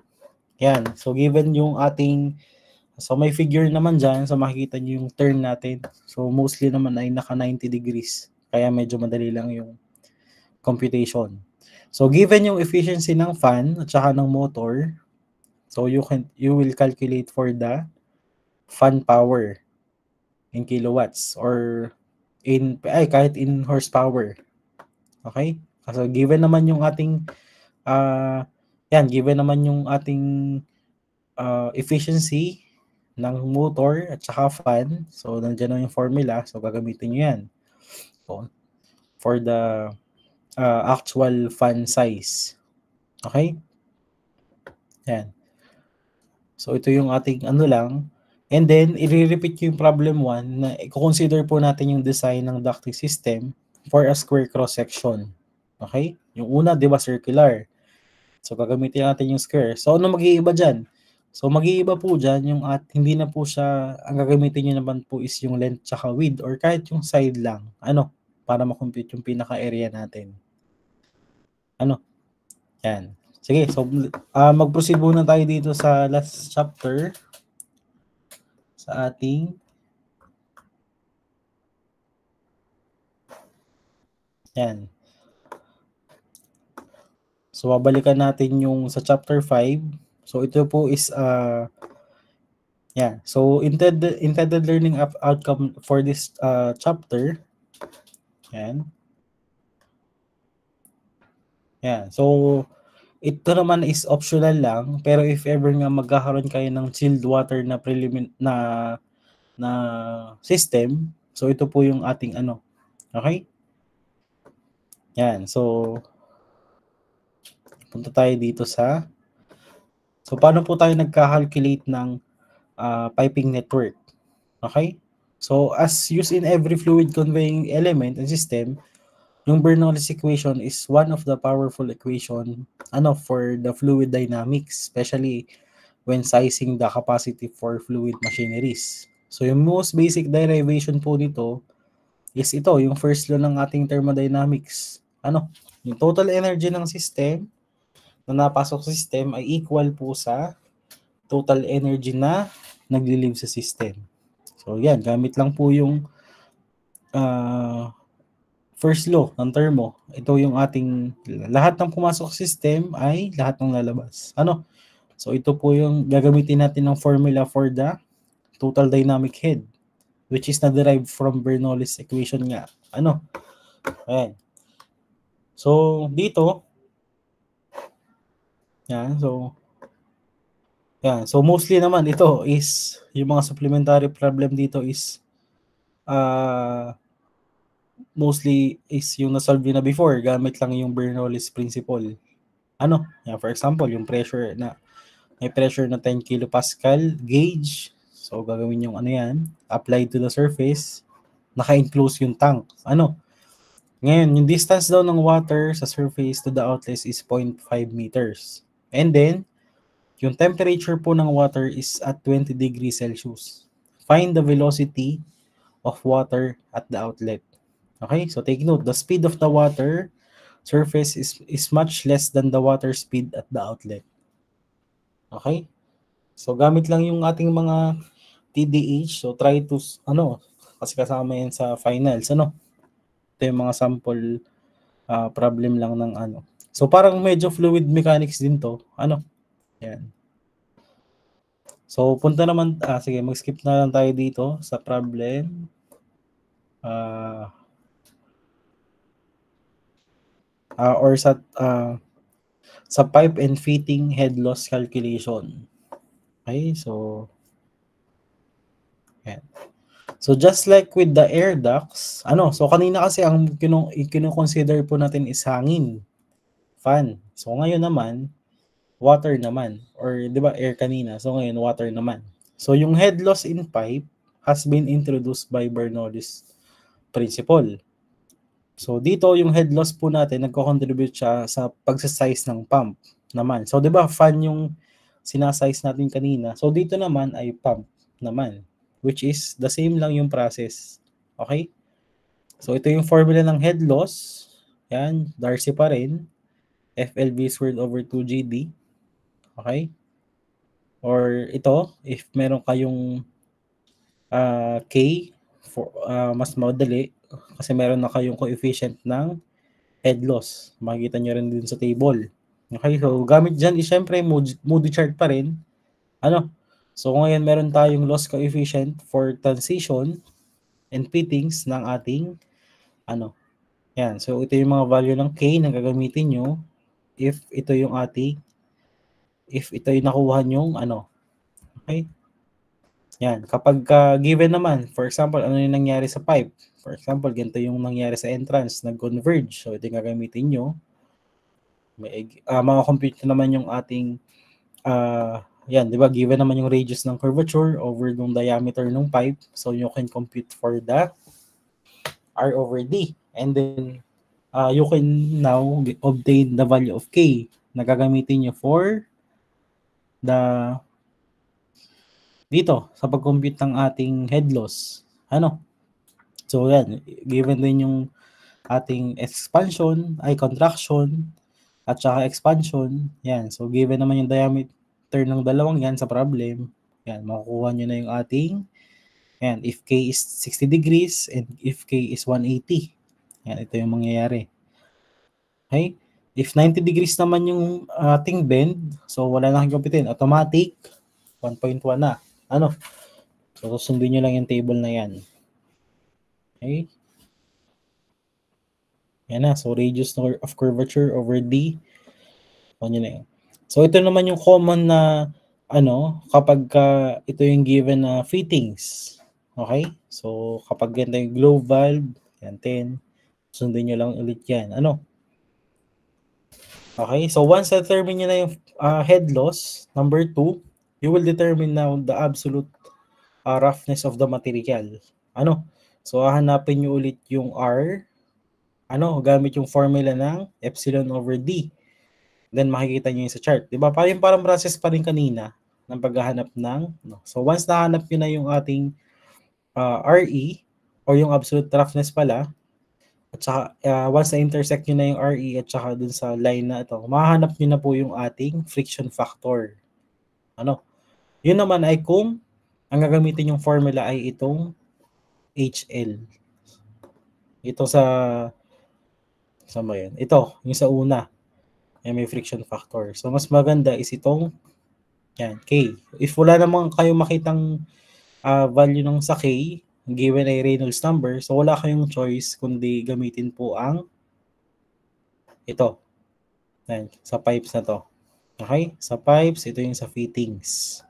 Yan. So, given yung ating, so may figure naman dyan. So, makikita nyo yung turn natin. So, mostly naman ay naka 90 degrees. Kaya medyo madali lang yung computation. So, given yung efficiency ng fan at saka ng motor, so you will calculate for the fan power in kilowatts or kahit in horsepower. Okay? So, given naman yung ating given naman yung ating efficiency ng motor at saka fan. So, nandiyan na yung formula. So, gagamitin nyo yan. So, for the actual fan size. Okay? Yan. So, ito yung ating lang. And then, i-repeat yung problem 1 na i-consider po natin yung design ng ducting system for a square cross-section. Okay? Yung una, di ba, circular. So, gagamitin natin yung square. So, ano mag-iiba dyan? So, mag-iiba po dyan yung hindi na po siya, ang gagamitin nyo naman po is yung length tsaka width or kahit yung side lang. Para makompute yung pinaka-area natin. Yan. Sige, so mag-proceed muna tayo dito sa last chapter sa ating yan. So, babalikan natin yung sa chapter 5. So, ito po is So, intended learning outcome for this chapter. Yan. Yan. So, ito naman is optional lang. Pero if ever nga magkakaroon kayo ng chilled water na na system, so ito po yung ating Okay? Yan. So, punta tayo dito sa so, paano po tayo nagka-calculate ng piping network? Okay? So, as used in every fluid conveying element and system, yung Bernoulli's equation is one of the powerful equation for the fluid dynamics, especially when sizing the capacity for fluid machineries. So, yung most basic derivation po nito is ito, yung first law ng ating thermodynamics. Yung total energy ng system na napasok sa system ay equal po sa total energy na nagli-live sa system. So, yan. Gamit lang po yung first law ng thermo. Ito yung ating lahat ng pumasok sa system ay lahat ng lalabas. So, ito po yung gagamitin natin ng formula for the total dynamic head, which is na-derived from Bernoulli's equation nga. Ano? Ayan. So, dito, yan. So mostly naman ito is, yung mga supplementary problem dito is, mostly is yung na-solve na before, gamit lang yung Bernoulli's principle. Ano? Yan, for example, yung pressure na, may pressure na 10 kilopascal gauge. So, gagawin yung ano yan, applied to the surface, naka-enclose yung tank. Ano? Ngayon, yung distance daw ng water sa surface to the outlet is 0.5 meters. And then, yung temperature po ng water is at 20 degrees Celsius. Find the velocity of water at the outlet. Okay, so take note, the speed of the water surface is much less than the water speed at the outlet. Okay? So, gamit lang yung ating mga TDH. So, try to, kasi kasama yan sa finals, Ito yung mga sample problem lang ng So, parang medyo fluid mechanics din to. Yan. So, punta naman, sige, mag-skip na lang tayo dito sa problem. Or sa pipe and fitting head loss calculation. Okay, so yan. So just like with the air ducts, so kanina kasi ang kino-consider po natin is hangin, fan. So ngayon naman, water naman, or 'di ba air kanina. So ngayon water naman. So yung head loss in pipe has been introduced by Bernoulli's principle. So dito yung head loss po natin, nagko-contribute siya sa pagsa-size ng pump naman. So 'di ba fan yung sinasize natin kanina. So dito naman ay pump naman, which is the same lang yung process. Okay? So ito yung formula ng head loss. Yan, Darcy pa rin. FLV squared over 2GD. Okay? Or ito, if meron kayong K, mas madali kasi meron na kayong coefficient ng head loss. Makikita nyo rin din sa table. Okay, so gamit dyan is syempre Moody chart pa rin. So ngayon meron tayong loss coefficient for transition and fittings ng ating yan. So ito yung mga value ng K na gagamitin nyo if ito yung nakuha nyong Okay? Yan. Kapag given naman, for example, ano yung nangyari sa pipe? For example, ganito yung nangyari sa entrance, nag-converge. So ito yung gagamitin nyo. Makakompute naman yung ating yan, di ba? Given naman yung radius ng curvature over yung diameter ng pipe. So you can compute for the R over D. And then, you can now obtain the value of K na gagamitin nyo for dito, sa pag-compute ng ating head loss. So yan, given din yung ating contraction, at saka expansion. Yan, so given naman yung diameter ng dalawang yan sa problem, yan, makukuha nyo na yung ating, yan, if K is 60 degrees and if K is 180. Yan, ito yung mangyayari. Okay? If 90 degrees naman yung ating bend, so wala na kang computin. Automatic, 1.1 na. So susundin nyo lang yung table na yan. Okay? Yan na. So radius of curvature over D. Yun na yun. So ito naman yung common na kapag ito yung given na fittings. Okay? So kapag ganito yung globe valve, yan 10. Sundin nyo lang ulit yan. Okay? So once determine nyo na yung head loss, number 2, you will determine now the absolute roughness of the material. So hahanapin nyo ulit yung R. Gamit yung formula ng epsilon over D. Then makikita nyo yung sa chart. Diba? Parang process pa rin kanina ng paghahanap ng. So once nahanap nyo na yung ating RE or yung absolute roughness pala, at saka once na-intersect nyo na yung RE at saka dun sa line na ito, mahanap nyo na po yung ating friction factor. Yun naman ay kung ang gagamitin yung formula ay itong HL. Ito sama yan. Ito, yung sa una. May friction factor. So, mas maganda is itong yan, K. If wala naman kayo makitang value ng sa K, given ay Reynolds number, so wala kayong choice kundi gamitin po ang ito. Ayan, sa pipes na to. Okay? Sa pipes, ito yung sa fittings.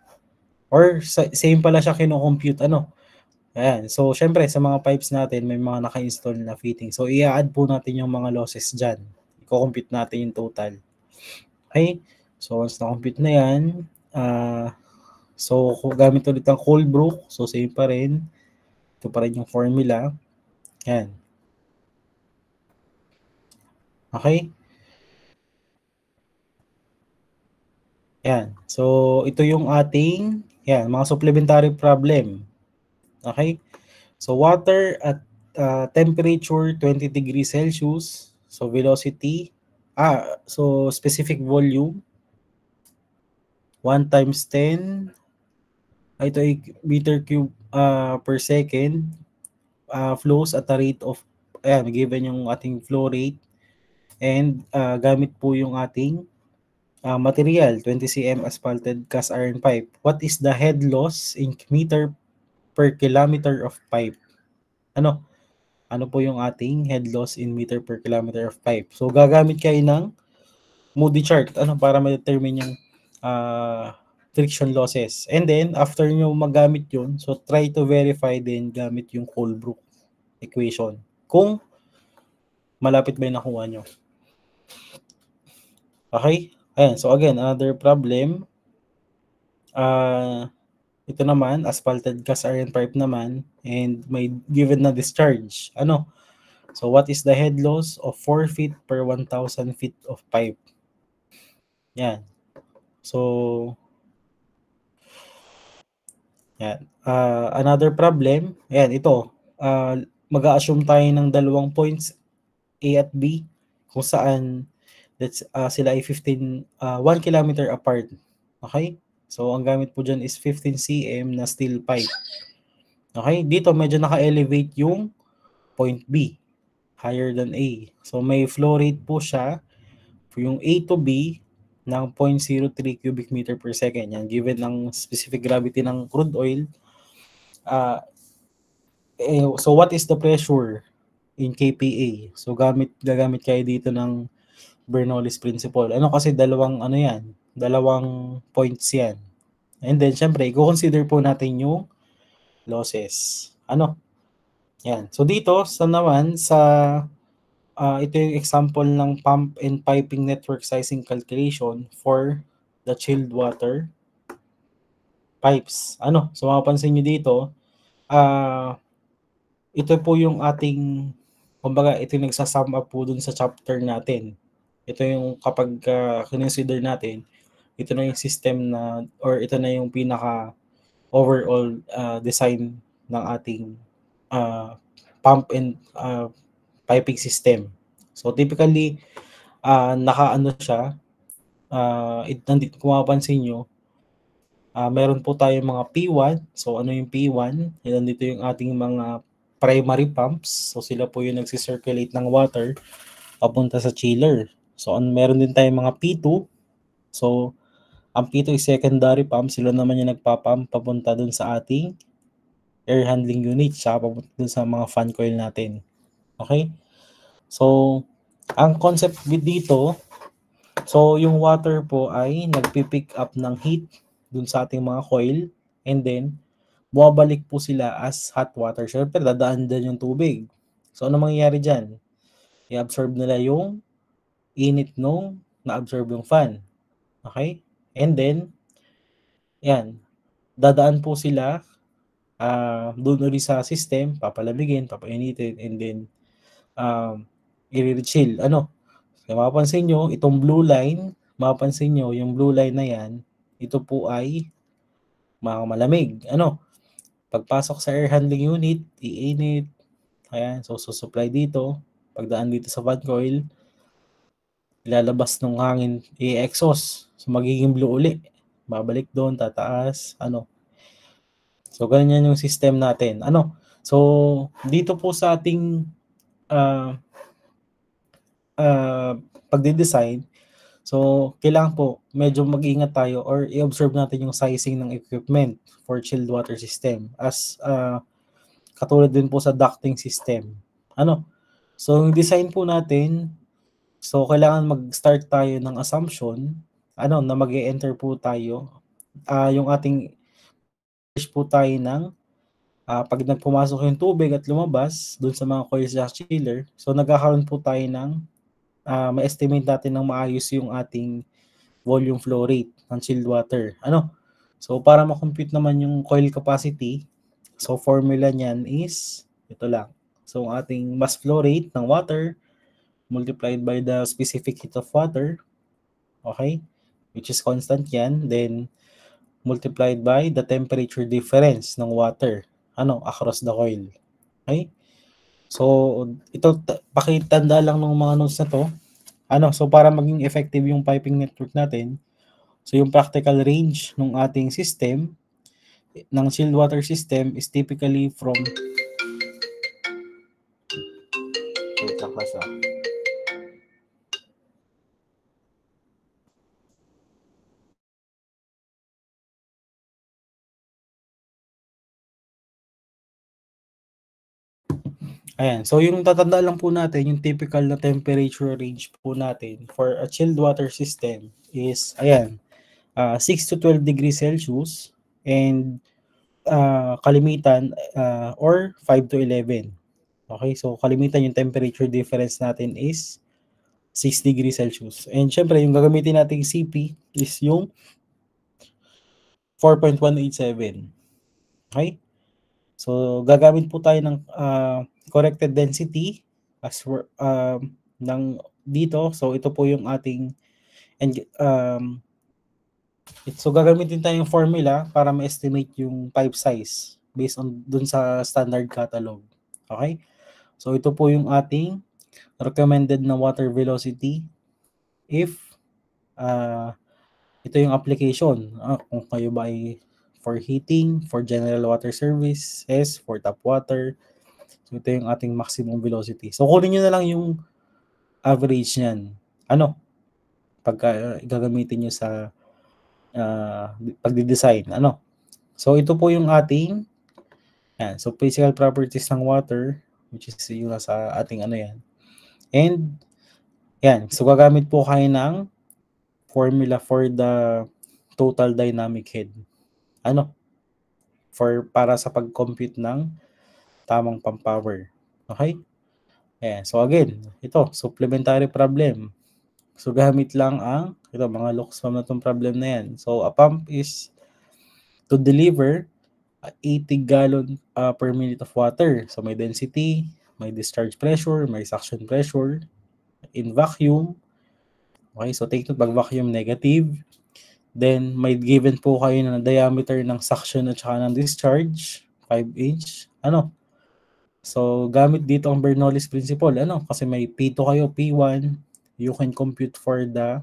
Or same pala siya kino-compute ano. Ayan. So, syempre, sa mga pipes natin, may mga naka-install na fitting. So, i-add po natin yung mga losses dyan. I-compute natin yung total. Okay? So, once na-compute na yan, so, gamit ulit ang Colebrook. So, same pa rin. Ito pa rin yung formula. Ayan. Okay? Ayan. So, ito yung ating, yan, mga supplementary problem. Okay? So, water at temperature 20 degrees Celsius. So, velocity, so specific volume, 1 times 10, ito ay meter cube per second, flows at a rate of, ayan, given yung ating flow rate, and gamit po yung ating material, 20 cm asphalted cast iron pipe. What is the head loss in meter per kilometer of pipe? Ano po yung ating head loss in meter per kilometer of pipe? So, gagamit kayo ng Moody chart para ma-determine yung friction losses. And then, after nyo magamit yun, so try to verify din gamit yung Colebrook equation. Kung malapit ba yung nakuha nyo. Okay? Ayan. So, again, another problem. Ito naman, asphalted cast iron pipe naman, and may given na discharge. So, what is the head loss of 4 feet per 1,000 feet of pipe? Yan. So, yan. Another problem, yan, ito. Mag-a-assume tayo ng dalawang points, A at B, kung saan sila ay 1 kilometer apart. Okay? So, ang gamit po dyan is 15 cm na steel pipe. Okay? Dito, medyo naka-elevate yung point B, higher than A. So, may flow rate po siya for yung A to B ng 0.03 cubic meter per second. Yan, given ng specific gravity ng crude oil. So, what is the pressure in kPa? So, gagamit kayo dito ng Bernoulli's principle. Kasi dalawang points yan. And then, syempre, i-consider po natin yung losses. Yan. So, dito, ito yung example ng pump and piping network sizing calculation for the chilled water pipes. So, mapapansin nyo dito, ito po yung ating, kumbaga, ito yung nagsasum up po dun sa chapter natin. Ito yung kapag consider natin, ito na yung system na, or ito na yung pinaka overall design ng ating pump and piping system. So typically, siya, kung mapapansin nyo, meron po tayong mga P1. So ano yung P1? Nandito yung ating mga primary pumps. So sila po yung nagsisirculate ng water papunta sa chiller. So meron din tayong mga P2. So ang P2 is secondary pump. Sila naman yung nagpapump papunta dun sa ating air handling unit, saka papunta dun sa mga fan coil natin. Okay? So, ang concept dito, so yung water po ay nagpipick up ng heat dun sa ating mga coil, and then bumabalik po sila as hot water. Syempre, dadaan din yung tubig. So, ano mangyayari dyan? I-absorb nila yung init nung na-absorb yung fan. Okay? And then, yan, dadaan po sila doon ulit sa system, papalamigin, papainitin, and then i-chill. So, mapapansin nyo, itong blue line, yung blue line na yan, ito po ay malamig. Pagpasok sa air handling unit, iinit. Ayan, so supply dito. Pagdaan dito sa fan coil, ilalabas ng hangin, i-exhaust. So, magiging blue uli. Babalik doon, tataas, So, ganyan yung system natin. So, dito po sa ating pagde-design, So, kailangan po medyo mag-ingat tayo or i-observe natin yung sizing ng equipment for chilled water system as katulad din po sa ducting system. So, yung design po natin, so kailangan mag-start tayo ng assumption, na mag-e-enter po tayo, yung ating po tayo ng pag nagpumasok yung tubig at lumabas dun sa mga coil jack chiller, so nagkakaroon po tayo ng ma-estimate natin ng maayos yung ating volume flow rate ng chilled water. So para ma-compute naman yung coil capacity, so formula niyan is ito lang. So ang ating mass flow rate ng water multiplied by the specific heat of water, okay, which is constant yan, then multiplied by the temperature difference ng water across the coil. Okay? So, ito pakitanda lang ng mga notes na to. So para maging effective yung piping network natin, so yung practical range ng ating system, ng chilled water system is typically from Ayan. So, yung tatanda lang po natin, yung typical na temperature range po natin for a chilled water system is, 6 to 12 degrees Celsius and kalimitan or 5 to 11. Okay? So, kalimitan yung temperature difference natin is 6 degrees Celsius. And syempre, yung gagamitin nating CP is yung 4.187. Okay? So, gagamit po tayo ng corrected density as ng dito. So, ito po yung ating so gagamitin tayong formula para ma-estimate yung pipe size based on dun sa standard catalog. Okay? So, ito po yung ating recommended na water velocity if ito yung application. Kung kayo ba ay for heating, for general water services, for tap water. So, ito yung ating maximum velocity. So, kunin nyo na lang yung average niyan. Pagka gagamitin nyo sa pagdi-design. So, ito po yung ating so, physical properties ng water, which is yung nasa ating yan. And, so gagamit po kayo ng formula for the total dynamic head. Para sa pag-compute ng tamang pump power. Okay? So again, ito, supplementary problem. So gamit lang mga locksum na itong problem na yan. So a pump is to deliver 80 gallon per minute of water. So may density, may discharge pressure, may suction pressure in vacuum. Okay, so take note, pag vacuum negative. Then may given po kayo na diameter ng suction at saka ng discharge, 5 inch. So, gamit dito ang Bernoulli's principle. Kasi may P2 kayo, P1, you can compute for the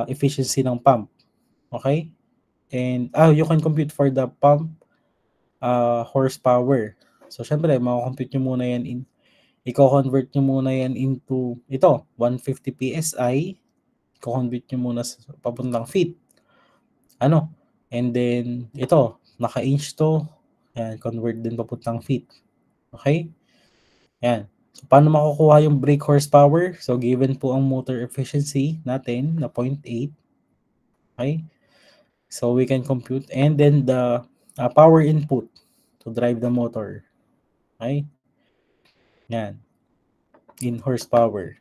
efficiency ng pump. Okay? And you can compute for the pump horsepower. So, syempre, makakompute nyo muna yan i-convert nyo muna yan into 150 PSI. I-convert nyo muna sa papuntang feet. And then, naka-inch to. Yan, convert din papuntang feet. Okay? Yan. So, paano makukuha yung brake horsepower? So, given po ang motor efficiency natin na 0.8. Okay? So, we can compute. And then, the power input to drive the motor. Okay? Yan. In horsepower.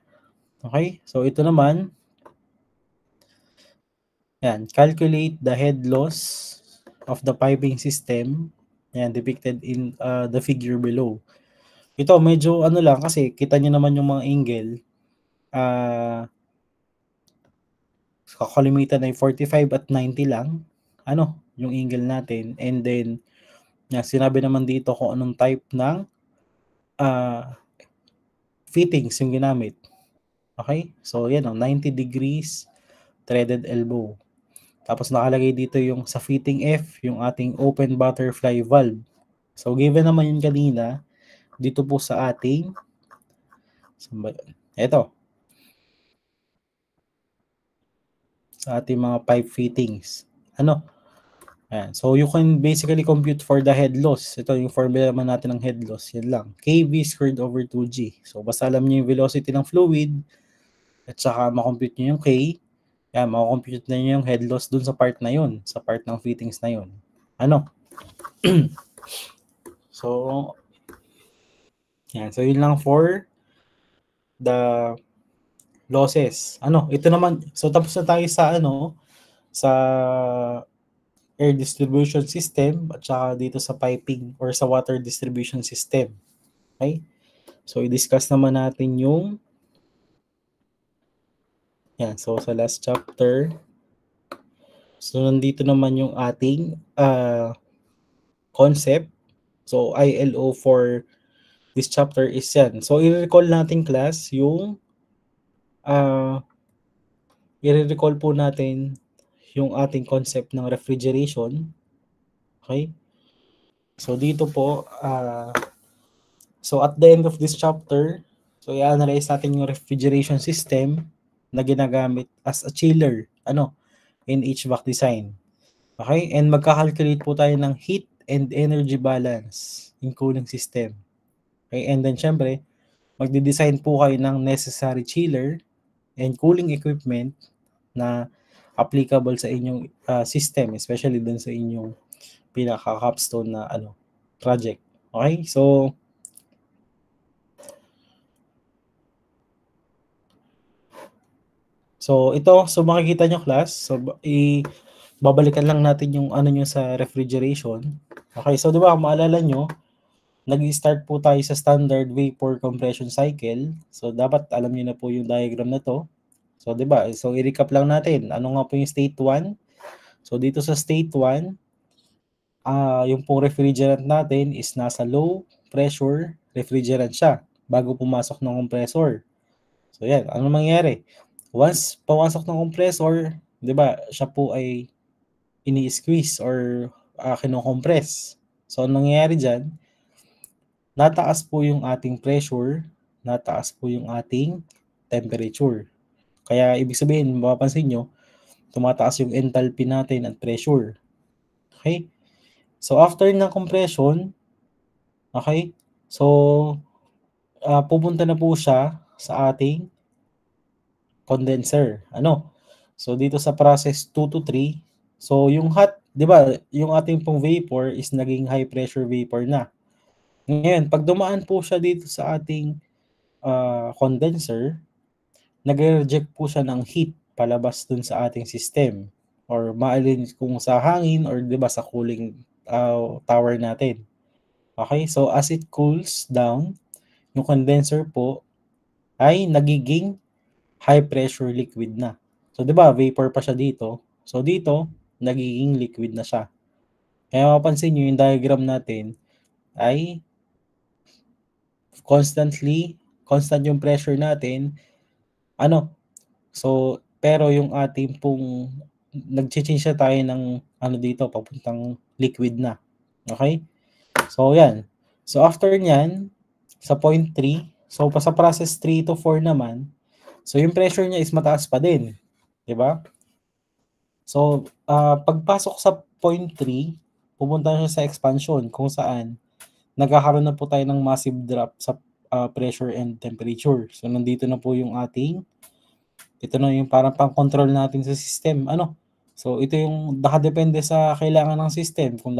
Okay? So, ito naman. Yan. Calculate the head loss of the piping system. Yan. Depicted in the figure below. Ito, medyo lang kasi kita nyo naman yung mga angle. Kakalimitan ay 45 at 90 lang. Yung angle natin. And then, sinabi naman dito kung anong type ng fittings yung ginamit. Okay? So, yan 90 degrees threaded elbow. Tapos nakalagay dito yung sa fitting F, yung ating open butterfly valve. So, given naman yun kanina, dito po sa ating ito. sa ating mga pipe fittings. Ano? Ayan. So, you can basically compute for the head loss. Ito yung formula naman natin ng head loss. Yan lang. KV squared over 2G. So, basta alam niyo yung velocity ng fluid at saka makompute niyo yung K. Yan, makakompute na niyo yung head loss dun sa part na yun. Sa part ng fittings na yun. Ano? So, yan. So, yun lang for the losses. Ano? Ito naman. So, tapos na tayo sa sa air distribution system at saka dito sa piping or sa water distribution system. Okay? So, i-discuss naman natin yung yan. So, sa last chapter. So, nandito naman yung ating concept. So, ILO for this chapter is yan. So, i-recall natin class yung i-recall po natin yung ating concept ng refrigeration. Okay? So, dito po, so at the end of this chapter, so i-analyze natin yung refrigeration system na ginagamit as a chiller, in HVAC design. Okay? And magka-calculate po tayo ng heat and energy balance in cooling system. Okay? And then, syempre, magde-design po kayo ng necessary chiller and cooling equipment na applicable sa inyong system, especially dun sa inyong pinaka-capstone na project. Okay? So ito, so makikita nyo class, so babalikan lang natin yung nyo sa refrigeration. Okay, so diba, maalala nyo, nag-start po tayo sa standard vapor compression cycle. So dapat alam nyo na po yung diagram na to. So diba, so i-recap lang natin, ano nga po yung state 1. So dito sa state 1, yung pong refrigerant natin is nasa low pressure refrigerant siya bago pumasok ng compressor. So yan, ano mangyayari? Once pumasok ng compressor, 'di ba, siya po ay ini-squeeze or kino-compress. So anong nangyayari diyan? Nataas po yung ating pressure, nataas po yung ating temperature. Kaya ibig sabihin, mapapansin nyo, tumataas yung enthalpy natin at pressure. Okay? So after ng compression, okay? So pupunta na po siya sa ating condenser. So dito sa process 2 to 3, so yung hot, 'di ba, yung ating pong vapor is naging high pressure vapor na. Ngayon, pag dumaan po siya dito sa ating condenser, nag-reject po siya ng heat palabas dun sa ating system or maalin kung sa hangin or 'di ba sa cooling tower natin. Okay? So as it cools down, yung condenser po ay nagiging high pressure liquid na. So 'di ba, vapor pa siya dito. So dito, nagiging liquid na siya. Kaya mapapansin niyo yung diagram natin ay constant yung pressure natin. So pero yung ating pong nag-change siya tayo ng dito papuntang liquid na. Okay? So yan. So after niyan, sa point 3, so pa sa process 3 to 4 naman, so yung pressure niya is mataas pa din. 'Di ba? So, pagpasok sa point 3, pupunta siya sa expansion kung saan nagkakaroon na po tayo ng massive drop sa pressure and temperature. So, nandito na po yung ito na yung parang pang-control natin sa system. So, ito yung nakadepende sa kailangan ng system. Kung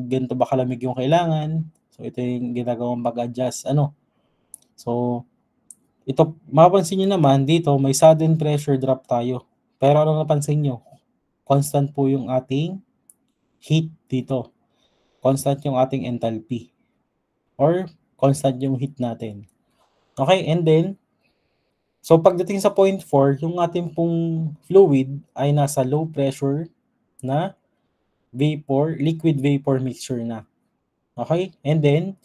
ganito ba kalamig yung kailangan. So, ito yung ginagawang mag-adjust. So, ito, mapapansin nyo naman, dito may sudden pressure drop tayo. Pero ano napansin nyo? Constant po yung ating heat dito. Constant yung ating enthalpy. Or constant yung heat natin. Okay, and then, so pagdating sa point 4, yung ating pong fluid ay nasa low pressure na liquid vapor mixture na. Okay, and then,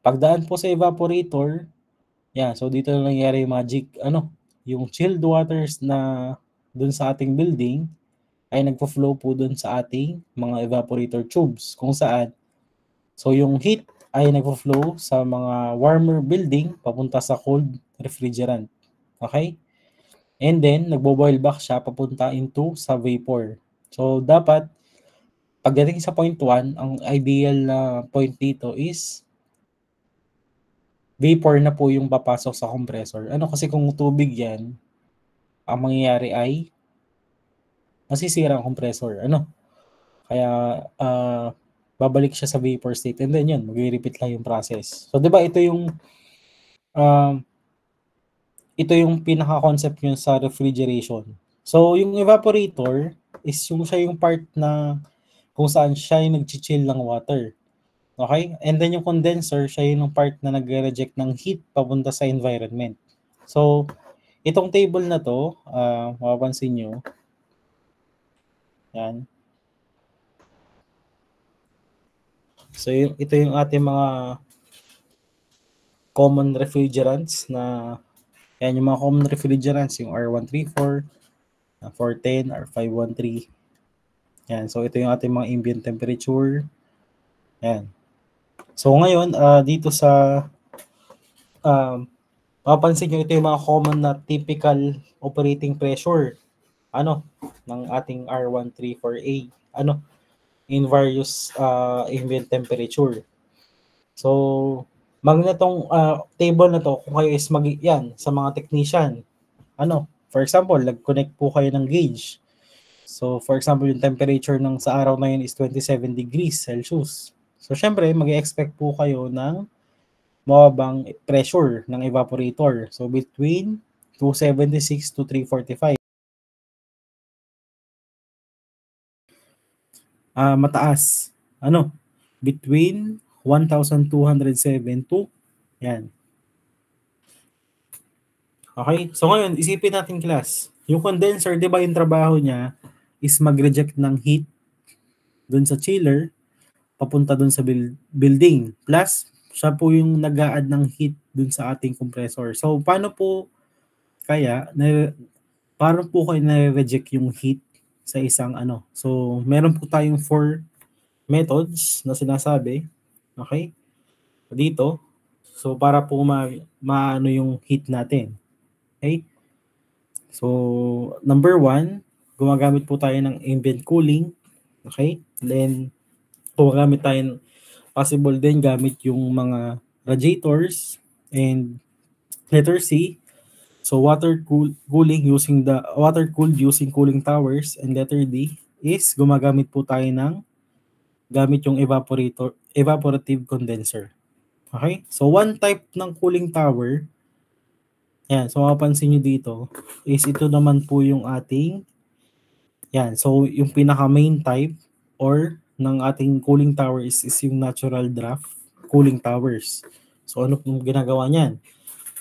pagdaan po sa evaporator, yan, so dito na nangyari yung magic, yung chilled waters na dun sa ating building ay nagpo-flow po dun sa ating mga evaporator tubes kung saan so yung heat ay nagpo-flow sa mga warmer building papunta sa cold refrigerant. Okay? And then, nagbo-boil back siya papunta into sa vapor. So, dapat, pagdating sa point 1, ang ideal na point dito is vapor na po yung papasok sa compressor. Ano kasi kung tubig yan, ang mangyayari ay masisira ang compressor. Ano? Kaya, babalik siya sa vapor state and then yun, mag-repeat lang yung process. So, di ba ito yung pinaka-concept nyo sa refrigeration. So, yung evaporator is siya yung part na kung saan siya yung nag-chill ng water. Okay? And then yung condenser, siya yung part na nag-reject ng heat papunta sa environment. So, itong table na to, mapapansin nyo, yan. So, ito yung ating mga common refrigerants na yan yung mga common refrigerants, yung R134, R410, R513. Yan. So, ito yung ating mga ambient temperature. Yan. So, ngayon, dito sa mapapansin nyo, ito yung mga common na typical operating pressure ng ating R134A in various ambient temperature. So, magnetong table na to, kung kayo is yan, sa mga technician, for example, nag-connect po kayo ng gauge. So, for example, yung temperature ng sa araw na yun is 27 degrees Celsius. So, syempre, mag-expect po kayo ng mababang pressure ng evaporator. So, between 276 to 345. Mataas. Between 1,207 to yan. Okay? So, ngayon, isipin natin, class. Yung condenser, di ba yung trabaho niya is mag-reject ng heat dun sa chiller papunta dun sa building. Plus, siya po yung nag-a-add ng heat dun sa ating compressor. So, paano po kayo nare-reject yung heat sa isang So, meron po tayong 4 methods na sinasabi. Okay? Dito. So, para po maano yung heat natin. Okay? So, number 1, gumagamit po tayo ng ambient cooling. Okay? Then, gumagamit tayo possible din gamit yung mga radiators. And letter C, so water-cooled using cooling towers. And letter D is gumagamit po tayo ng gamit yung evaporative condenser. Okay? So, one type ng cooling tower, yan, so mapapansin nyo dito, is ito naman po yung ating, yan, so yung pinaka-main type or ng ating cooling tower is yung natural draft cooling towers. So, ano pong ginagawa niyan?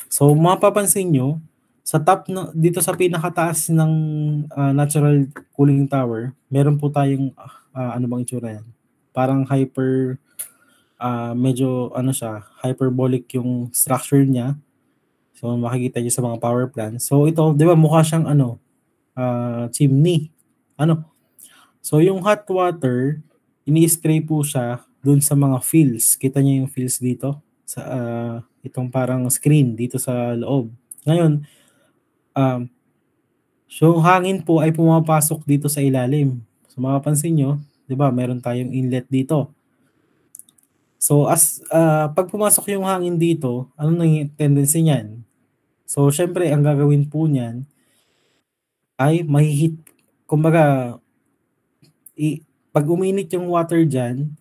So, mapapansin nyo, sa top dito sa pinakataas ng natural cooling tower, meron po tayong, ano bang itsura yan? Parang medyo hyperbolic yung structure niya. So, makikita niyo sa mga power plants. So, ito, di ba, mukha siyang chimney. So, yung hot water, ini-spray po siya dun sa mga fields. Kita niyo yung fields dito? Sa itong parang screen dito sa loob. Ngayon, so hangin po ay pumapasok dito sa ilalim. So, mapapansin nyo, di ba, meron tayong inlet dito. So, pag pumasok yung hangin dito, ano nang tendency niyan? So, syempre, ang gagawin po niyan ay mahihit. Kumbaga, pag uminit yung water dyan,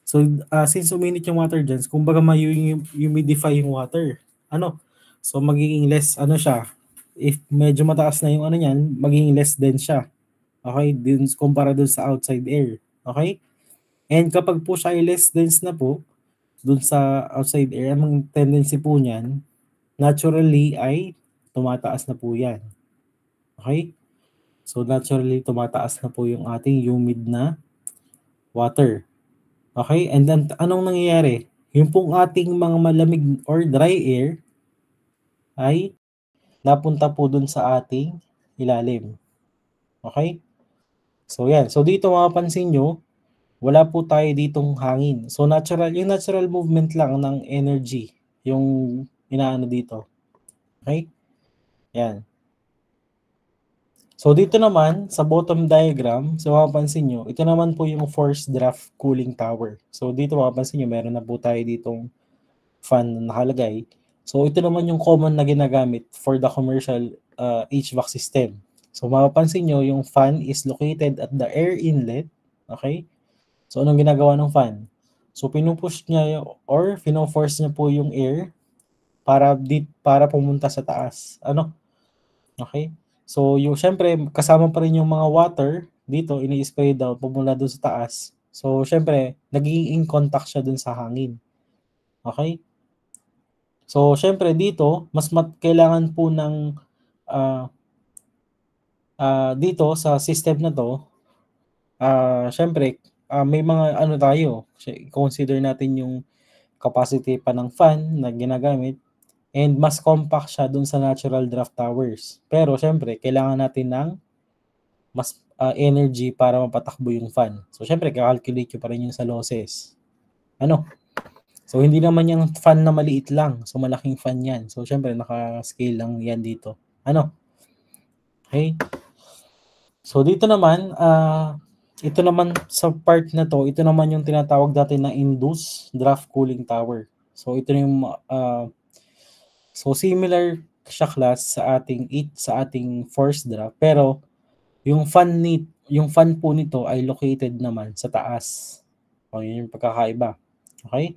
so, since uminit yung water dyan, kumbaga humidify yung water. So, magiging less, siya. If medyo mataas na yung niyan, magiging less dense siya. Okay? Kumpara dun sa outside air. Okay? And kapag po siya ay less dense na po, dun sa outside air, ang tendency po niyan, naturally ay tumataas na po yan. Okay? So, naturally tumataas na po yung ating humid na water. Okay? And then, anong nangyayari? Yung pong ating mga malamig or dry air ay napunta po dun sa ating ilalim. Okay? So, yan. So, dito mapapansin nyo, wala po tayo ditong hangin. So, yung natural movement lang ng energy, yung inaano dito. Okay? Yan. So dito naman sa bottom diagram, so mapapansin nyo, ito naman po yung forced draft cooling tower. So dito mapapansin nyo, meron na po tayo ditong fan na nakalagay. So ito naman yung common na ginagamit for the commercial HVAC system. So mapapansin nyo, yung fan is located at the air inlet. Okay? So anong ginagawa ng fan? So pinupush niya or fino-force niya po yung air para pumunta sa taas. Ano? Okay? So yung syempre kasama pa rin yung mga water dito ini-spray down pumula doon sa taas. So syempre nagiging in contact siya doon sa hangin. Okay? So syempre dito mas kailangan po ng dito sa system na to syempre may mga ano tayo, consider natin yung capacity pa ng fan na ginagamit and mas compact siya dun sa natural draft towers. Pero syempre, kailangan natin ng mas energy para mapatakbo yung fan. So syempre, calculate ko pa rin yung sa losses. Ano? So hindi naman yung fan na maliit lang. So malaking fan yan. So syempre, naka-scale lang yan dito. Ano? Okay? So dito naman, ito naman sa part na to, ito naman yung tinatawag natin na induced draft cooling tower. So ito yung so similar siya class sa ating forced draft, pero yung fan po nito ay located naman sa taas. O yun yung pagkakaiba. Okay?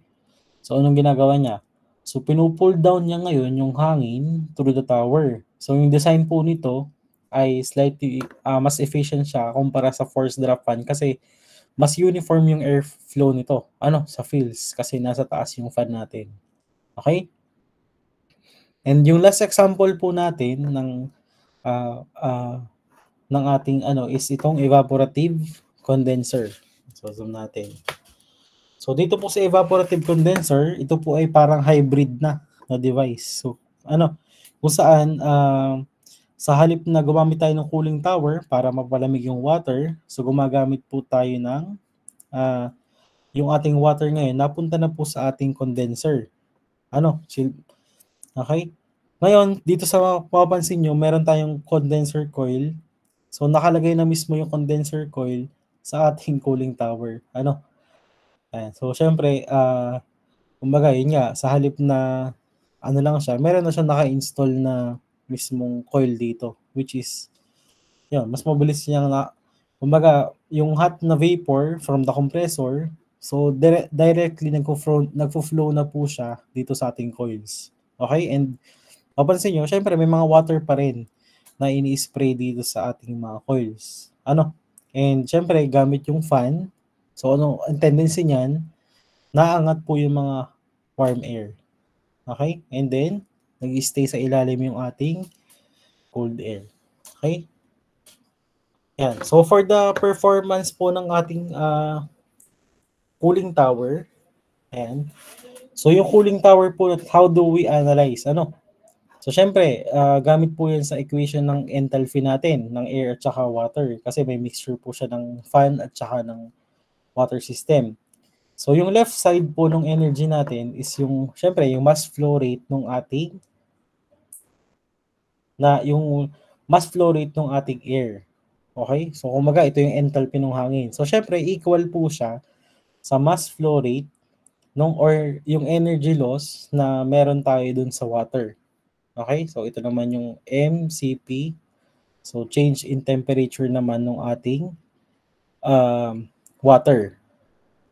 So anong ginagawa niya? So pinupull down niya ngayon yung hangin through the tower. So yung design po nito ay slightly mas efficient siya kumpara sa forced draft fan kasi mas uniform yung airflow nito. Sa fields kasi nasa taas yung fan natin. Okay? And yung last example po natin ng ating is itong evaporative condenser. So zoom natin. So dito po sa evaporative condenser, ito po ay parang hybrid na device. So kung saan sa halip na gumamit tayo ng cooling tower para mapalamig yung water, so gumagamit po tayo ng yung ating water ngayon napunta na po sa ating condenser. Okay? Ngayon, dito sa mapapansin nyo, meron tayong condenser coil. So nakalagay na mismo yung condenser coil sa ating cooling tower. Ayan. So syempre, kumbaga yun nga, sa halip na lang siya, meron na siya naka-install na mismong coil dito, which is yun, mas mabilis niyang kumbaga yung hot na vapor from the compressor, so directly nagfo-flow na po siya dito sa ating coils. Okay? And mapansin nyo, syempre may mga water pa rin na ini-spray dito sa ating mga coils. And syempre gamit yung fan. So ang tendency niyan, naangat po yung mga warm air. Okay? And then nag-stay sa ilalim yung ating cold air. Okay? Yan. So for the performance po ng ating cooling tower, ayan. So yung cooling tower po, how do we analyze? So syempre, gamit po yan sa equation ng enthalpy natin, ng air at saka water. Kasi may mixture po siya ng fan at saka ng water system. So yung left side po ng energy natin is syempre, yung mass flow rate ng ating air. Okay? So kumaga, ito yung enthalpy ng hangin. So syempre, equal po siya sa mass flow rate or yung energy loss na meron tayo dun sa water. Okay? So, ito naman yung MCP. So, change in temperature naman ng ating water.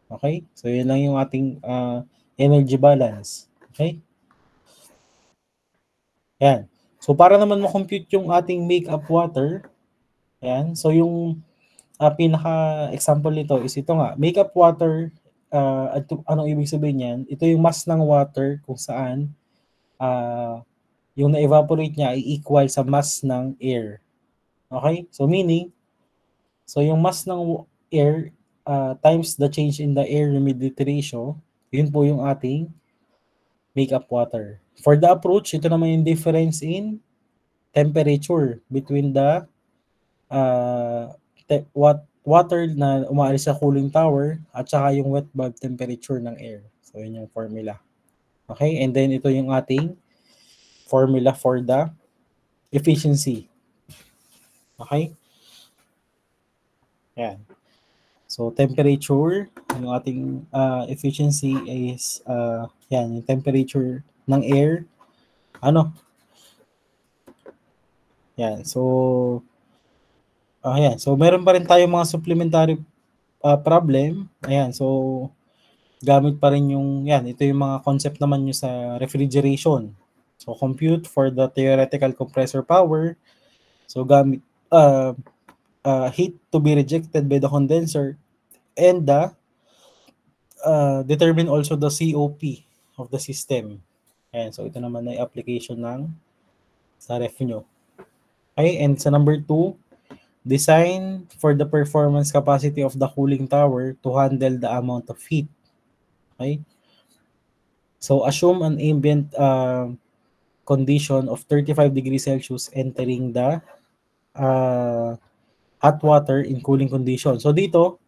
Okay? So, yun lang yung ating energy balance. Okay? Yan. So, para naman ma-compute yung ating make-up water, yan. So, yung pinaka-example nito is ito nga. Make-up water, anong ibig sabihin yan? Ito yung mass ng water kung saan yung na-evaporate niya ay equal sa mass ng air. Okay? So meaning, so yung mass ng air times the change in the air humidity ratio, yun po yung ating make-up water. For the approach, ito naman yung difference in temperature between the water na umaalis sa cooling tower at saka yung wet bulb temperature ng air. So yun yung formula. Okay? And then ito yung ating formula for the efficiency. Okay? Yan. So, temperature, yung ating efficiency is, yan, yung temperature ng air. Ano? Yan. So, ayan. So, meron pa rin tayong mga supplementary problem. Ayan. So, gamit pa rin yung, yan, ito yung mga concept naman nyo sa refrigeration. So, compute for the theoretical compressor power. So, gamit, heat to be rejected by the condenser and the determine also the COP of the system. Ayan, so ito naman ay application ng sa ref nyo. Okay, and sa number 2, design for the performance capacity of the cooling tower to handle the amount of heat. Okay? So assume an ambient condition of 35 degrees Celsius entering the hot water in cooling condition. So dito,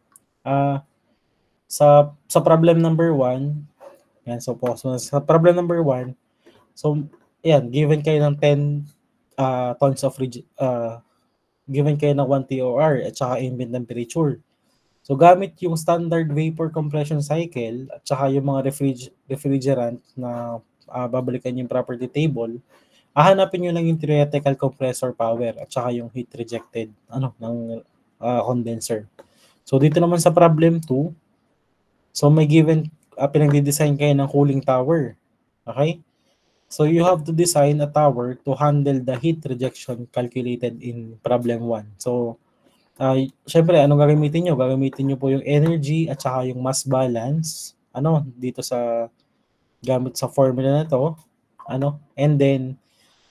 sa problem number 1, yan, so sa problem number 1, so yan, given kayo ng 10 tons of given kayo ng 1 TOR at saka ambient temperature. So gamit yung standard vapor compression cycle at saka yung mga refrigerant na babalikan yung property table, hahanapin nyo lang yung theoretical compressor power at saka yung heat rejected ng condenser. So dito naman sa problem 2, so may given pinagdi-design kayo ng cooling tower. Okay? So you have to design a tower to handle the heat rejection calculated in problem 1. So syempre, anong gagamitin nyo? Gagamitin nyo po yung energy at saka yung mass balance dito sa gamit sa formula na to. And then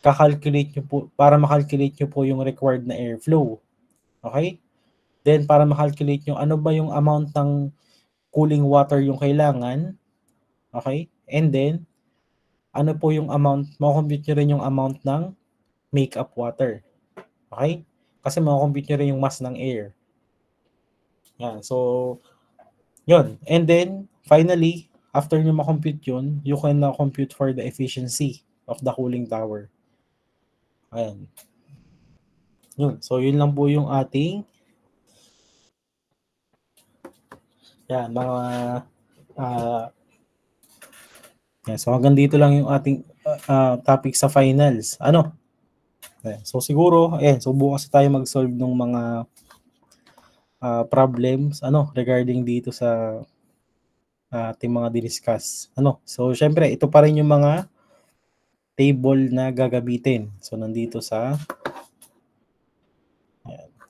kakalculate nyo po, para makalculate nyo po yung required na airflow. Okay? Then para makalculate nyo ano ba yung amount ng cooling water yung kailangan. Okay? And then ano po yung amount, makakompute nyo rin yung amount ng makeup water. Okay? Kasi makakompute nyo rin yung mass ng air. Yan. So, yun. And then, finally, after nyo makompute yun, you can now compute for the efficiency of the cooling tower. Ayan. Yun. So, yun lang po yung ating yan, mga so hanggang dito lang yung ating topic sa finals. So siguro, so bukas tayo mag-solve ng mga problems regarding dito sa ating mga discuss. So syempre, ito pa rin yung mga table na gagamitin. So nandito sa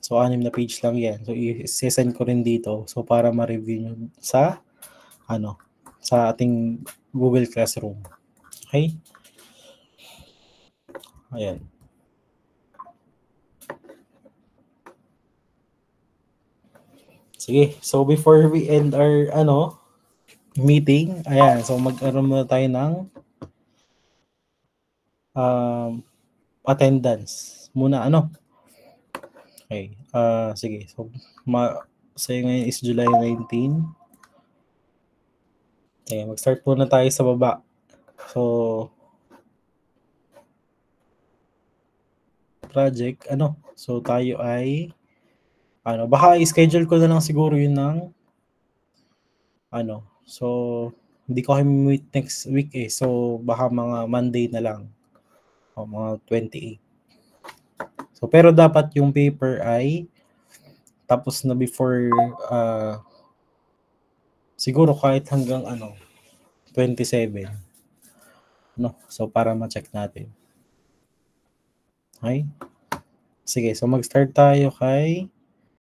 so 6 na page lang yan. So i-send ko rin dito so para ma-review nyo sa sa ating Google Classroom. Okay? Ayan. Sige, so before we end our meeting, ayan, so mag-aroon muna tayo ng attendance muna Okay. Sige. So ngayon is July 19. Okay, mag-start muna tayo sa baba. So project so tayo ay baka i-schedule ko na lang siguro yun ng so hindi ko kami meet next week so baka mga Monday na lang mga 28. So pero dapat yung paper ay tapos na before siguro kahit hanggang 27 so para ma-check natin. Okay? Sige, so mag-start tayo kay